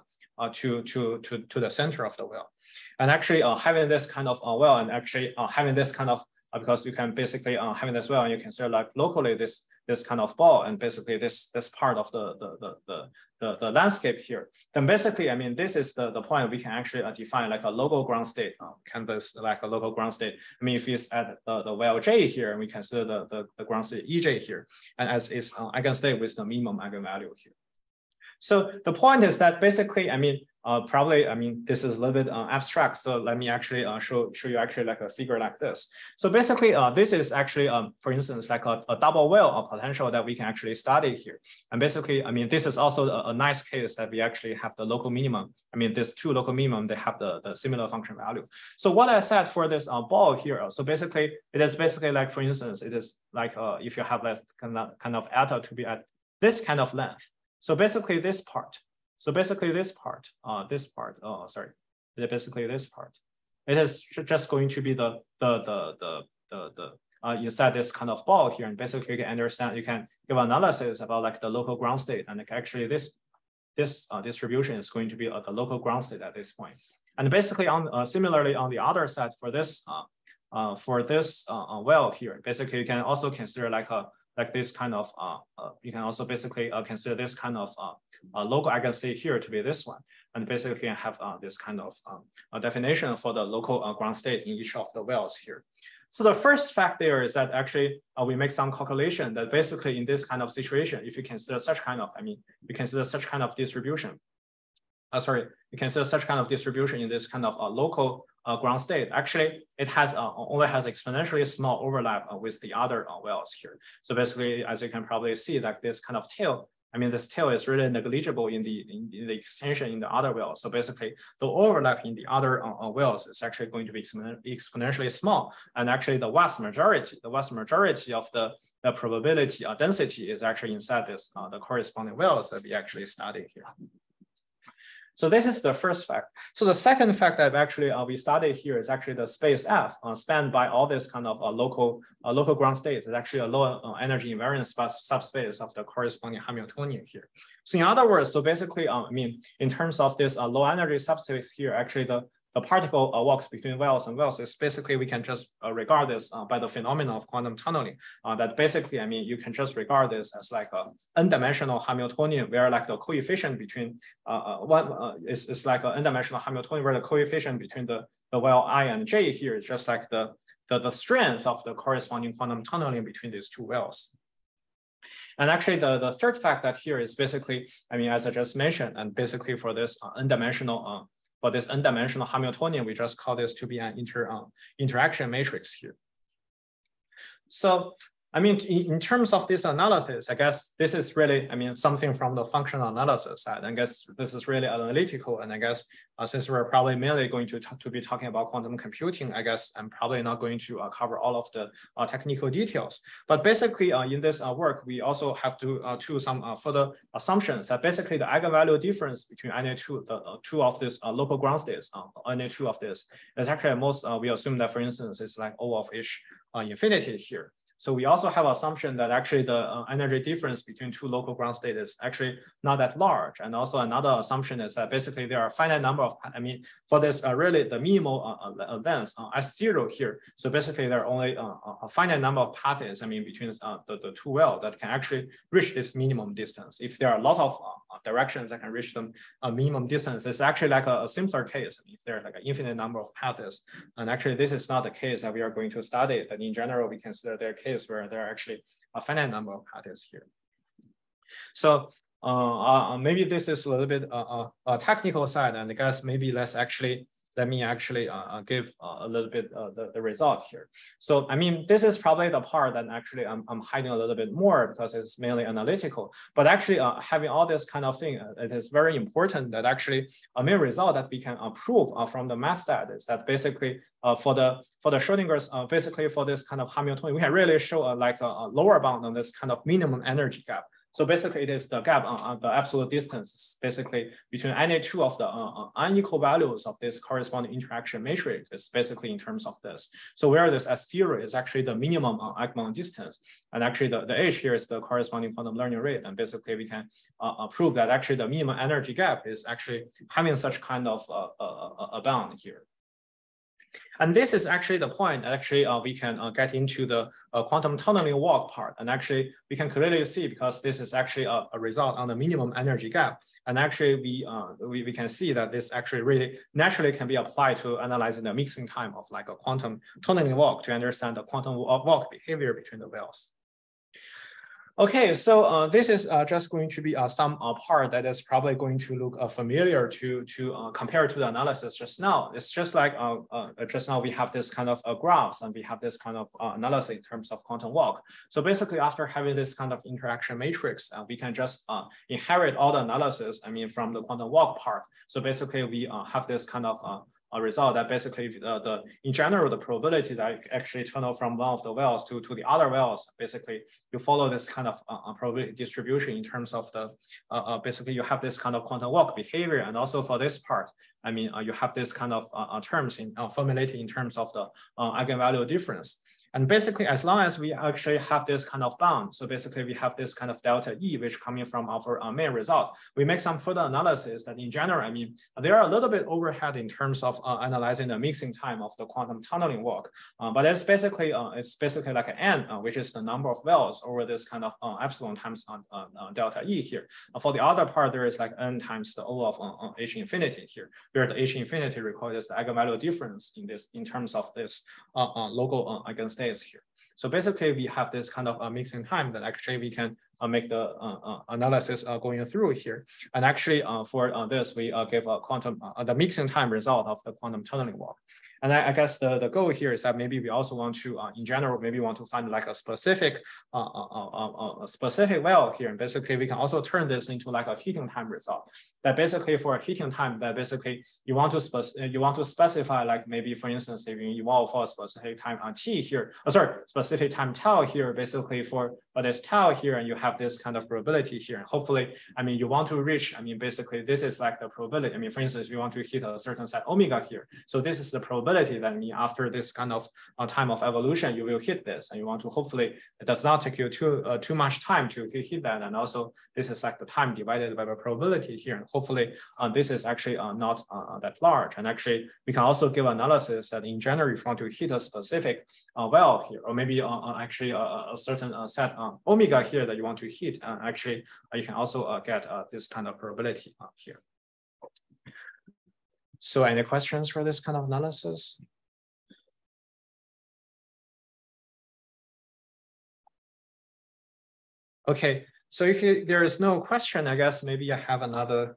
To the center of the well, and actually having this kind of well, and actually having this kind of because you can basically having this well, and you consider like locally this kind of ball, and basically this part of the landscape here. Then basically, I mean, this is the point we can actually define like a local ground state canvas, like a local ground state. I mean, if it's at the well J here, and we consider the ground state EJ here, and as its eigenstate with the minimum eigenvalue here. So the point is that basically, I mean, probably, I mean, this is a little bit abstract. So let me actually show you actually like a figure like this. So basically, this is actually, for instance, like a double well potential that we can actually study here. And basically, I mean, this is also a nice case that we actually have the local minimum. I mean, these two local minimum, they have the similar function value. So what I said for this ball here, so basically, it is basically like, for instance, it is like if you have this kind of eta to be at this kind of length. So basically this part, basically this part, it is just going to be the inside this kind of ball here, and basically you can understand, you can give analysis about like the local ground state, and like actually this distribution is going to be the local ground state at this point. And basically on similarly on the other side for this for this well here, basically you can also consider like this kind of you can also basically consider this kind of local eigenstate here to be this one, and basically you can have this kind of definition for the local ground state in each of the wells here. So the first fact there is that actually we make some calculation that basically in this kind of situation, if you consider such kind of, you consider such kind of distribution. You consider such kind of distribution in this kind of local ground state. Actually, it has only has exponentially small overlap with the other wells here. So basically, as you can probably see, like this kind of tail. This tail is really negligible in the extension in the other wells. So basically, the overlap in the other wells is actually going to be exponentially small. And actually, the vast majority of the probability density is actually inside this the corresponding wells that we actually studied here. So this is the first fact. So the second fact that actually we studied here is actually the space F spanned by all this kind of local ground states. Is actually a low energy invariant subspace of the corresponding Hamiltonian here. So in other words, so basically, in terms of this low energy subspace here, actually the particle walks between wells and wells is basically, we can just regard this by the phenomenon of quantum tunneling. That basically, you can just regard this as like a n-dimensional Hamiltonian, where like the coefficient between is like an n-dimensional Hamiltonian, where the coefficient between the well I and J here is just like the strength of the corresponding quantum tunneling between these two wells. And actually, the third fact that here is basically, as I just mentioned, and basically for this n-dimensional Hamiltonian, we just call this to be an interaction matrix here. So, in terms of this analysis, I guess this is really, something from the functional analysis side. I guess this is really analytical. And I guess since we're probably mainly going to be talking about quantum computing, I guess I'm probably not going to cover all of the technical details. But basically, in this work, we also have to choose some further assumptions that basically the eigenvalue difference between NA2, the two of this local ground states, NA2 of this, is actually at most, we assume that, for instance, it's like O of H infinity here. So we also have assumption that actually the energy difference between two local ground states is actually not that large. And also another assumption is that basically there are a finite number of, for this really the minimal length S0 here. So basically there are only a finite number of paths, between the two wells that can actually reach this minimum distance. If there are a lot of directions that can reach them a minimum distance, it's actually like a simpler case. If there are like an infinite number of paths. And actually this is not the case that we are going to study, but in general, we consider their case where there are actually a finite number of paths here. So maybe this is a little bit a technical side, and I guess maybe let me actually give a little bit the result here. So this is probably the part that actually I'm hiding a little bit more because it's mainly analytical. But actually having all this kind of thing, it is very important that actually a main result that we can prove from the math that is that basically for the Schrodinger's basically for this kind of Hamiltonian, we can really show like a lower bound on this kind of minimum energy gap. So basically, it is the gap on the absolute distance, basically between any two of the unequal values of this corresponding interaction matrix is basically in terms of this. So where this S0 is actually the minimum Eichmann distance, and actually the H here is the corresponding quantum learning rate, and basically we can prove that actually the minimum energy gap is actually having such kind of a bound here. And this is actually the point that actually we can get into the quantum tunneling walk part. And actually we can clearly see, because this is actually a result on the minimum energy gap. And actually we can see that this actually really naturally can be applied to analyzing the mixing time of like a quantum tunneling walk to understand the quantum walk behavior between the wells. Okay, so this is just going to be some part that is probably going to look familiar to compare to the analysis just now. It's just like just now we have this kind of graphs and we have this kind of analysis in terms of quantum walk. So basically after having this kind of interaction matrix, we can just inherit all the analysis, from the quantum walk part. So basically we have this kind of a result that basically in general, the probability that actually tunnel from one of the wells to the other wells, basically you follow this kind of probability distribution in terms of the, basically you have this kind of quantum walk behavior. And also for this part, you have this kind of terms formulated in terms of the eigenvalue difference. And basically, as long as we actually have this kind of bound, so basically we have this kind of delta E, which coming from our main result, we make some further analysis that in general, I mean, there are a little bit overhead in terms of analyzing the mixing time of the quantum tunneling walk. But it's basically like an N, which is the number of wells over this kind of epsilon times delta E here. For the other part, there is like N times the O of H infinity here, where the H infinity requires the eigenvalue difference in terms of this local eigenstates here. So basically, we have this kind of mixing time that actually we can make the analysis going through here. And actually, for this, we give a quantum the mixing time result of the quantum tunneling walk. And I guess the goal here is that maybe we also want to, in general, maybe want to find like a specific well here. And basically, we can also turn this into like a heating time result. That basically for a heating time, that basically you want to specify like maybe for instance, if you evolve for a specific time on t here, specific time tau here, basically for this tau here, and you have this kind of probability here. And hopefully, I mean, you want to reach, I mean, basically this is like the probability. I mean, for instance, you want to hit a certain set omega here. So this is the probability that after this kind of time of evolution, you will hit this, and you want to hopefully it does not take you too much time to hit that. And also this is like the time divided by the probability here. And hopefully this is actually not that large. And actually we can also give analysis that in general, if you want to hit a specific well here, or maybe actually a certain set omega here that you want to hit, actually you can also get this kind of probability here. So any questions for this kind of analysis? Okay, so if there is no question, I guess maybe I have another,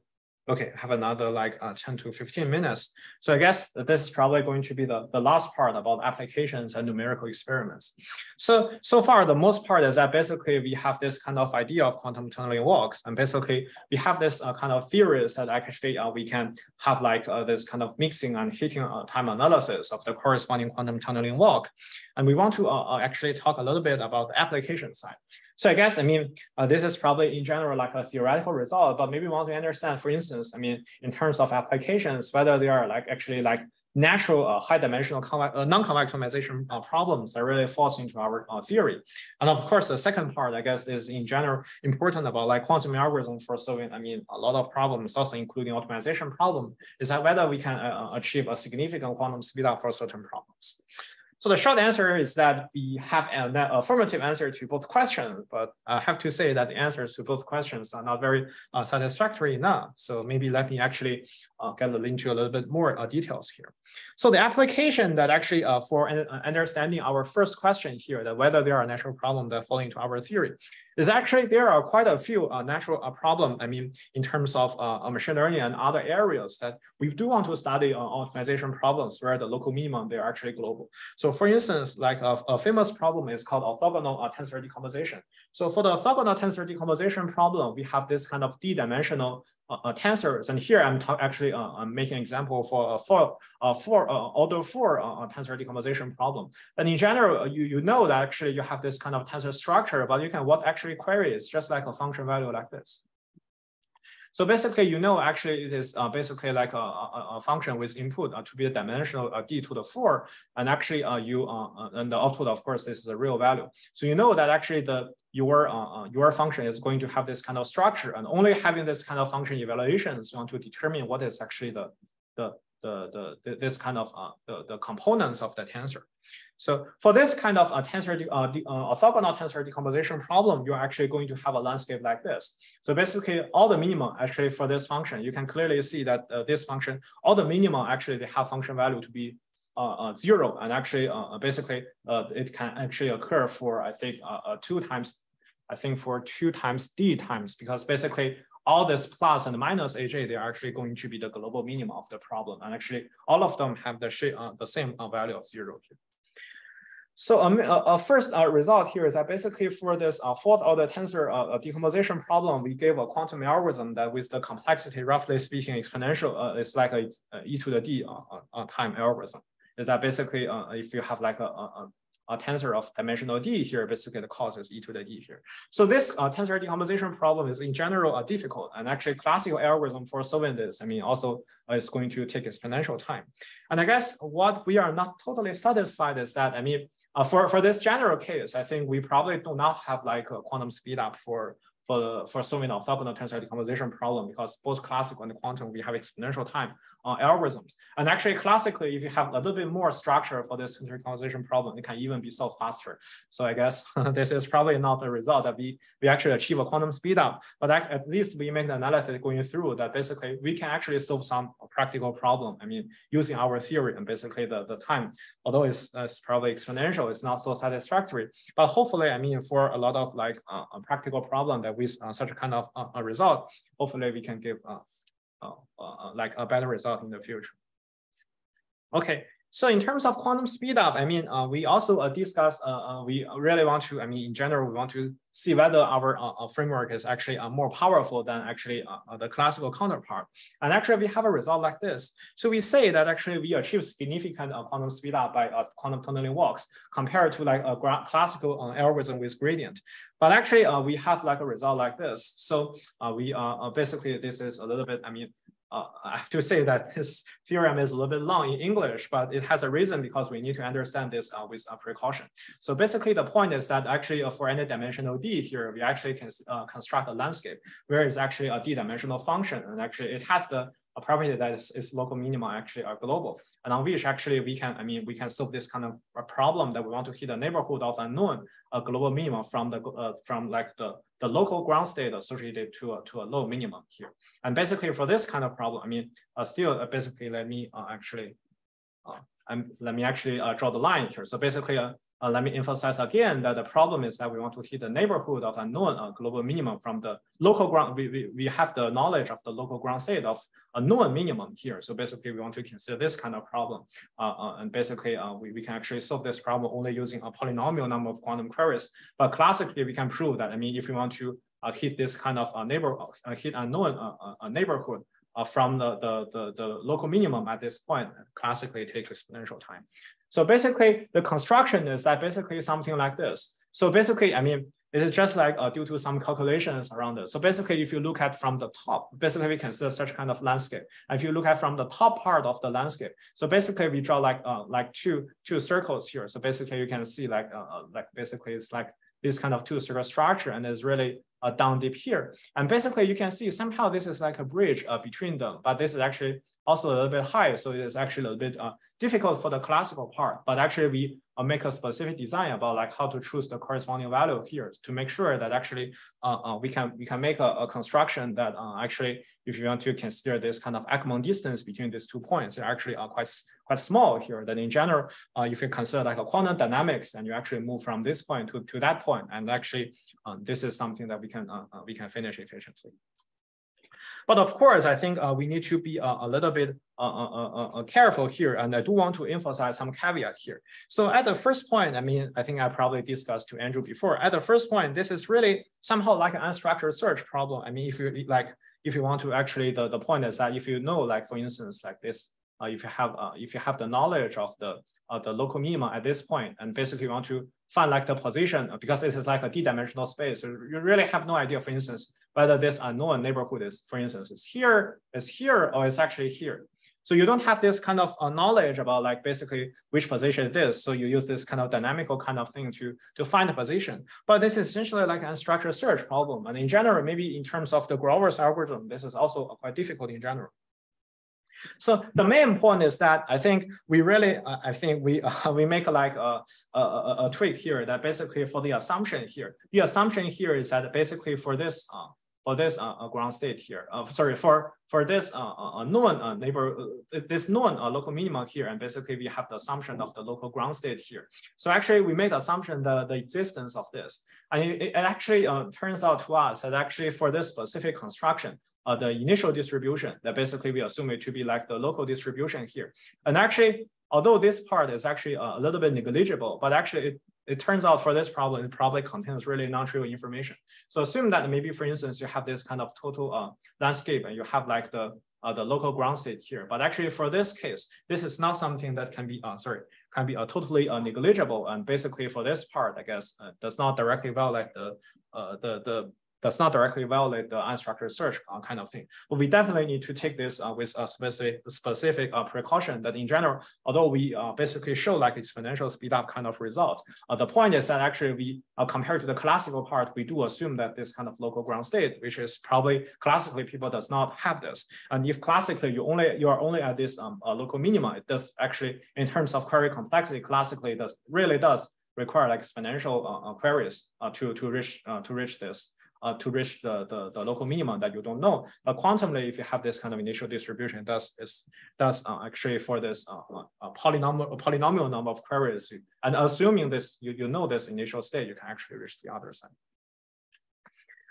like 10 to 15 minutes. So I guess this is probably going to be the last part about applications and numerical experiments. So far, the most part is that basically we have this kind of idea of quantum tunneling walks. And basically we have this kind of theories that actually we can have like this kind of mixing and heating time analysis of the corresponding quantum tunneling walk. And we want to actually talk a little bit about the application side. So I guess, I mean, this is probably in general like a theoretical result, but maybe we want to understand, for instance, I mean, in terms of applications, whether they are like actually like natural high dimensional non-convex optimization problems that really falls into our theory. And of course, the second part, I guess, is in general important about like quantum algorithms for solving, I mean, a lot of problems, also including optimization problem, is that whether we can achieve a significant quantum speedup for certain problems. So the short answer is that we have an affirmative answer to both questions, but I have to say that the answers to both questions are not very satisfactory enough. So maybe let me actually get into a little bit more details here. So the application that actually for understanding our first question here, that whether there are natural problems that fall into our theory, is actually there are quite a few natural problems, I mean, in terms of machine learning and other areas that we do want to study optimization problems where the local minimum, they're actually global. So for instance, like a famous problem is called orthogonal tensor decomposition. So for the orthogonal tensor decomposition problem, we have this kind of d-dimensional tensors, and here I'm making an example for order 4 tensor decomposition problem. And in general, you know that actually you have this kind of tensor structure, but you can what actually query is just like a function value like this. So basically, you know, actually it is basically like a function with input to be a dimensional d to the 4, and actually and the output, of course, this is a real value. So you know that actually your function is going to have this kind of structure, and only having this kind of function evaluations you want to determine what is actually this kind of the components of the tensor. So for this kind of orthogonal tensor decomposition problem, you're actually going to have a landscape like this. So basically, all the minima actually for this function, you can clearly see that this function, all the minima actually they have function value to be 0, and actually basically it can actually occur for I think 2 times d times, because basically all this plus and minus aj, they're actually going to be the global minimum of the problem. And actually all of them have the same value of 0 here. So a first result here is that basically for this fourth order tensor decomposition problem, we gave a quantum algorithm that with the complexity, roughly speaking, exponential, it's like a e to the d time algorithm. Is that basically if you have like a tensor of dimensional d here, basically the cause is e to the d here. So this tensor decomposition problem is in general difficult, and actually classical algorithm for solving this, I mean, also is going to take exponential time. And I guess what we are not totally satisfied is that, I mean, For this general case, I think we probably do not have like a quantum speedup for solving orthogonal tensor decomposition problem, because both classical and quantum, we have exponential time algorithms. And actually classically, if you have a little bit more structure for this tensor decomposition problem, it can even be solved faster. So I guess this is probably not the result that we actually achieve a quantum speedup, but at least we make the analysis going through that basically we can actually solve some practical problem. I mean, using our theory and basically the time, although it's probably exponential, it's not so satisfactory, but hopefully, I mean, for a lot of like a practical problem that with such a kind of a result, hopefully we can give like a better result in the future. Okay, so in terms of quantum speedup, I mean, we also discussed, we really want to, I mean, in general, we want to see whether our framework is actually more powerful than actually the classical counterpart. And actually we have a result like this. So we say that actually we achieve significant quantum speedup by quantum tunneling walks compared to like a classical algorithm with gradient. But actually we have like a result like this. So we basically, this is a little bit, I mean, I have to say that this theorem is a little bit long in English, but it has a reason because we need to understand this with precaution. So basically the point is that actually for any dimensional D here, we actually can construct a landscape where it's actually a D-dimensional function. And actually it has the property that its local minima actually are global. And on which actually we can, I mean, we can solve this kind of a problem that we want to hit a neighborhood of unknown global minimum from like the local ground state associated to a low minimum here. And basically for this kind of problem, I mean, still basically let me actually draw the line here. So basically let me emphasize again that the problem is that we want to hit the neighborhood of unknown global minimum from the local ground. We have the knowledge of the local ground state of a known minimum here. So basically we want to consider this kind of problem. And basically we can actually solve this problem only using a polynomial number of quantum queries. But classically we can prove that, I mean, if we want to hit this kind of hit unknown neighborhood from the local minimum at this point, classically it takes exponential time. So basically the construction is that basically something like this. So basically, I mean, it is just like due to some calculations around this. So basically, if you look at from the top, basically we consider such kind of landscape. And if you look at from the top part of the landscape, so basically we draw like two circles here. So basically you can see like basically it's like this kind of two circle structure, and it's really down deep here. And basically you can see somehow this is like a bridge between them, but this is actually also a little bit high. So it is actually a little bit difficult for the classical part, but actually we make a specific design about like how to choose the corresponding value here to make sure that actually we can make a construction that actually, if you want to consider this kind of Ackermann distance between these 2 points, they're actually quite small here. That in general, if you consider like a quantum dynamics, and you actually move from this point to that point, and actually this is something that we can finish efficiently. But of course, I think we need to be a little bit careful here, and I do want to emphasize some caveat here. So at the first point, I mean, I think I probably discussed to Andrew before. At the first point, this is really somehow like an unstructured search problem. I mean, if you want to actually, the point is that if you know, like for instance, like this, if you have the knowledge of the local minima at this point, and basically you want to find like the position, because this is like a D-dimensional space, so you really have no idea, for instance, whether this unknown neighborhood is, for instance, is here, or it's actually here. So you don't have this kind of knowledge about like basically which position it is. So you use this kind of dynamical kind of thing to find the position. But this is essentially like an unstructured search problem. And in general, maybe in terms of the Grover's algorithm, this is also quite difficult in general. So the main point is that I think we really, we make like a trick here that basically for the assumption here is that basically for this ground state here, for this known this known local minima here, and basically we have the assumption of the local ground state here. So actually we made the assumption that the existence of this, and it actually turns out to us that actually for this specific construction, the initial distribution, that basically we assume it to be like the local distribution here. And actually, although this part is actually a little bit negligible, but actually it turns out for this problem, it probably contains really non-trivial information. So assume that maybe, for instance, you have this kind of total landscape, and you have like the local ground state here. But actually for this case, this is not something that can be, totally negligible. And basically for this part, I guess, does not directly violate does not directly violate the unstructured search kind of thing. But we definitely need to take this with a specific precaution that in general, although we basically show like exponential speed up kind of result, the point is that actually we compared to the classical part, we do assume that this kind of local ground state, which is probably classically people does not have this. And if classically you are only at this local minima, it does actually in terms of query complexity, classically really does require like exponential queries to reach this. To reach the local minimum that you don't know. But quantumly, if you have this kind of initial distribution, does actually for this polynomial number of queries, and assuming this you know this initial state, you can actually reach the other side.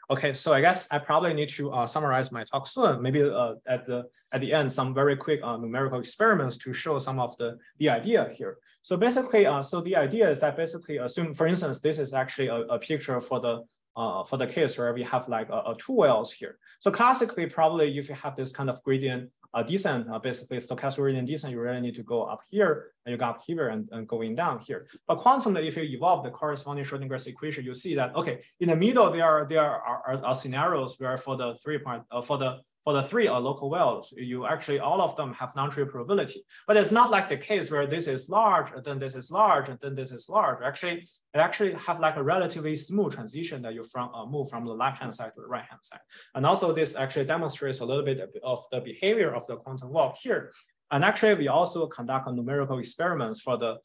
Okay, so I guess I probably need to summarize my talk soon. Maybe at the end, some very quick numerical experiments to show some of the idea here. So basically, so the idea is that basically assume, for instance, this is actually a picture for the case where we have like two wells here. So classically, probably if you have this kind of gradient descent, basically stochastic gradient descent, you really need to go up here and you go up here and going down here. But quantumly, if you evolve the corresponding Schrodinger's equation, you see that okay, in the middle there are scenarios where for the three local wells, you actually all of them have non-trivial probability. But it's not like the case where this is large, and then this is large, and then this is large. Actually, it actually have like a relatively smooth transition that you move from the left-hand side to the right-hand side. And also this actually demonstrates a little bit of the behavior of the quantum walk here. And actually, we also conduct numerical experiments for the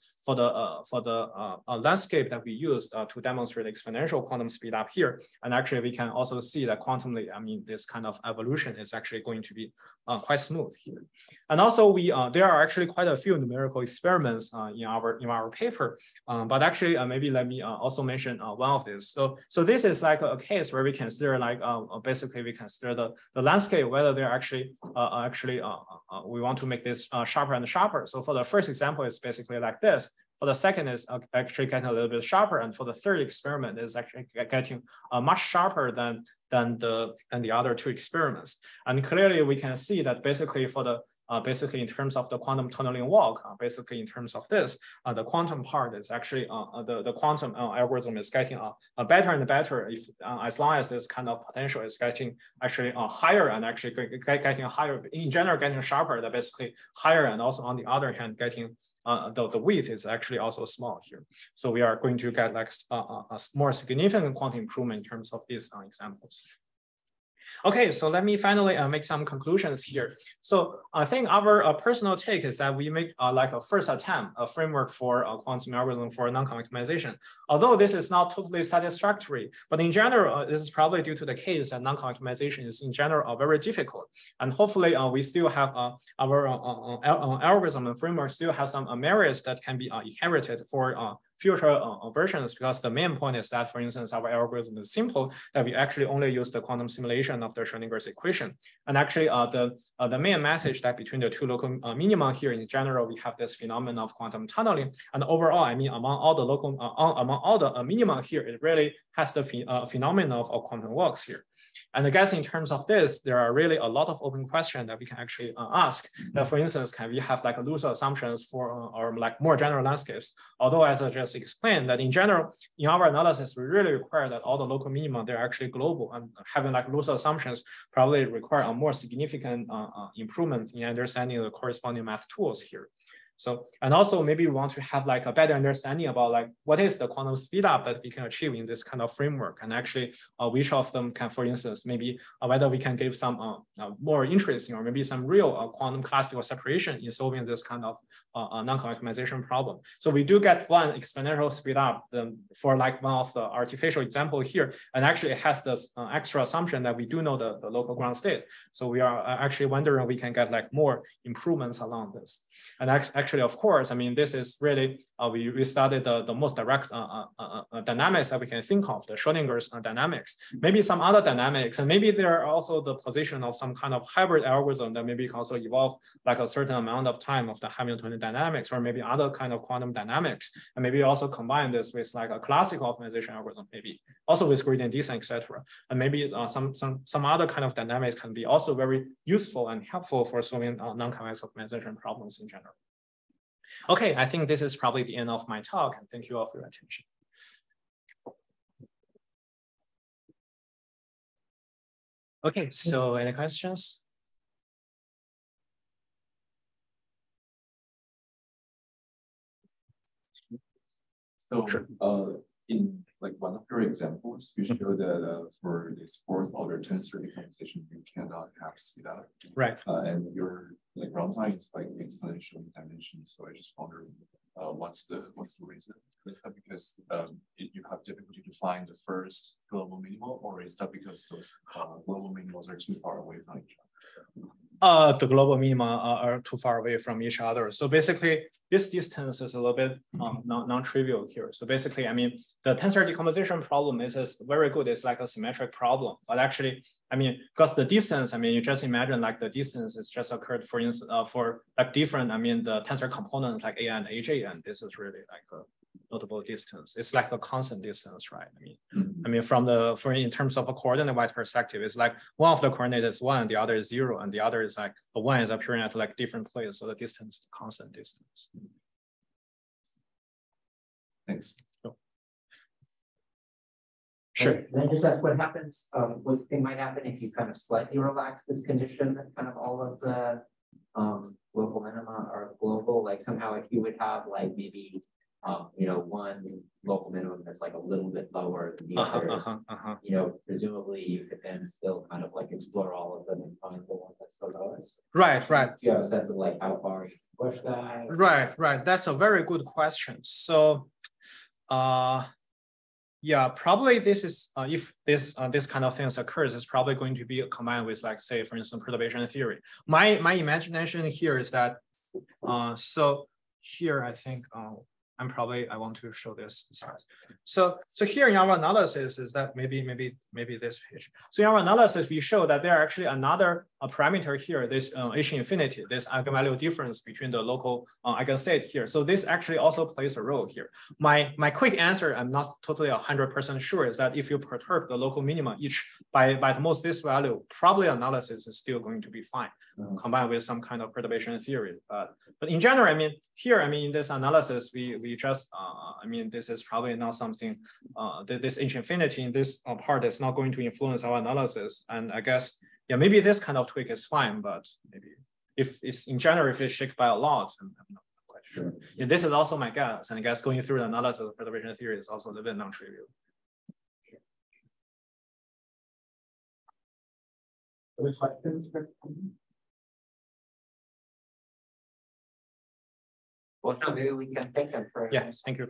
landscape that we used to demonstrate exponential quantum speed up here. And actually, we can also see that quantumly, I mean, this kind of evolution is actually going to be quite smooth here. And also, there are actually quite a few numerical experiments in our paper. But actually, maybe let me also mention one of these. So this is like a case where we consider like basically we consider the landscape whether they're actually we want to make this sharper and sharper. So for the first example, it's basically like this. For the second is actually getting a little bit sharper, and for the third experiment is actually getting much sharper than the other two experiments. And clearly we can see that basically for the basically in terms of the quantum tunneling walk, basically in terms of this, the quantum part is actually the quantum algorithm is getting better and better if as long as this kind of potential is getting actually higher and actually getting higher, in general getting sharper, that basically higher, and also on the other hand getting the width is actually also small here. So we are going to get like a more significant quantum improvement in terms of these examples. Okay, so let me finally make some conclusions here. So I think our personal take is that we make like a first attempt, a framework for quantum algorithm for non-convex optimization. Although this is not totally satisfactory, but in general, this is probably due to the case that non-convex optimization is in general very difficult. And hopefully we still have our algorithm and framework still have some merits that can be inherited for future versions, because the main point is that, for instance, our algorithm is simple, that we actually only use the quantum simulation of the Schrodinger's equation. And actually the main message that between the two local minima here in general, we have this phenomenon of quantum tunneling. And overall, I mean, among all the local, among all the minima here, it really has the phenomenon of quantum walks here. And I guess in terms of this, there are really a lot of open questions that we can actually ask. That, for instance, can we have like loose assumptions for or like more general landscapes? Although, as I just explained, that in general, in our analysis, we really require that all the local minima, they're actually global, and having like loose assumptions probably require a more significant improvement in understanding the corresponding math tools here. So, and also maybe we want to have like a better understanding about like what is the quantum speed up that we can achieve in this kind of framework, and actually which of them can, for instance, maybe whether we can give some more interesting or maybe some real quantum classical separation in solving this kind of non-convex optimization problem. So we do get one exponential speed up for like one of the artificial example here, and actually it has this extra assumption that we do know the local ground state. So we are actually wondering we can get like more improvements along this. And actually, of course, I mean, this is really, we studied the most direct dynamics that we can think of, the Schrodinger's dynamics, maybe some other dynamics, and maybe there are also the position of some kind of hybrid algorithm that maybe can also evolve like a certain amount of time of the Hamiltonian dynamics, or maybe other kind of quantum dynamics, and maybe also combine this with like a classical optimization algorithm, maybe also with gradient descent, etc. And maybe some other kind of dynamics can be also very useful and helpful for solving non-convex optimization problems in general. Okay, I think this is probably the end of my talk, and thank you all for your attention. Okay, so any questions? So, Sure. In like one of your examples, you show that for this fourth order tensor decomposition, you cannot have speedup. Right. And your like runtime is like exponential dimension. So I just wonder, what's the reason? Is that because you have difficulty to find the first global minimal, or is that because those global minimals are too far away from each other? The global minima are too far away from each other. So basically, this distance is a little bit non-trivial here. So basically, I mean, the tensor decomposition problem is very good. It's like a symmetric problem. But actually, I mean, because the distance, I mean, you just imagine like the distance is just occurred, for instance, for like different, I mean, the tensor components like A and AJ, and this is really like a notable distance. It's like a constant distance, right? I mean, from in terms of a coordinate-wise perspective, it's like one of the coordinates is 1, the other is 0, and the other is like the 1 is appearing at like different places. So the distance is constant distance. Thanks. Sure. Then just ask what happens, what you think might happen if you kind of slightly relax this condition that kind of all of the local minima are global, like somehow if you would have like maybe you know, one local minimum that's like a little bit lower than the others, you know, presumably you could then still kind of like explore all of them and find the one that's the lowest. Right. Do you have a sense of like how far you can push that? Right. That's a very good question. So, yeah, probably this is if this kind of things occurs, it's probably going to be combined with like, say, for instance, perturbation theory. My imagination here is that so here I think I want to show this. So here in our analysis is that maybe this page. So in our analysis, we show that there are actually another parameter here, this H infinity, this eigenvalue difference between the local eigenstate here. So this actually also plays a role here. My quick answer, I'm not totally 100% sure, is that if you perturb the local minima each by the most this value, probably analysis is still going to be fine, combined with some kind of perturbation theory. But in general, I mean, here, I mean, in this analysis, we just, I mean, this is probably not something, this H infinity in this part is not going to influence our analysis. And I guess, yeah, maybe this kind of tweak is fine, but maybe if it's in general, if it's shaped by a lot, I'm not quite sure. Yeah, this is also my guess. And I guess going through the analysis of perturbation theory is also a little bit non-trivial. Other questions? Well, no, maybe we can thank them for. Yeah, thank you.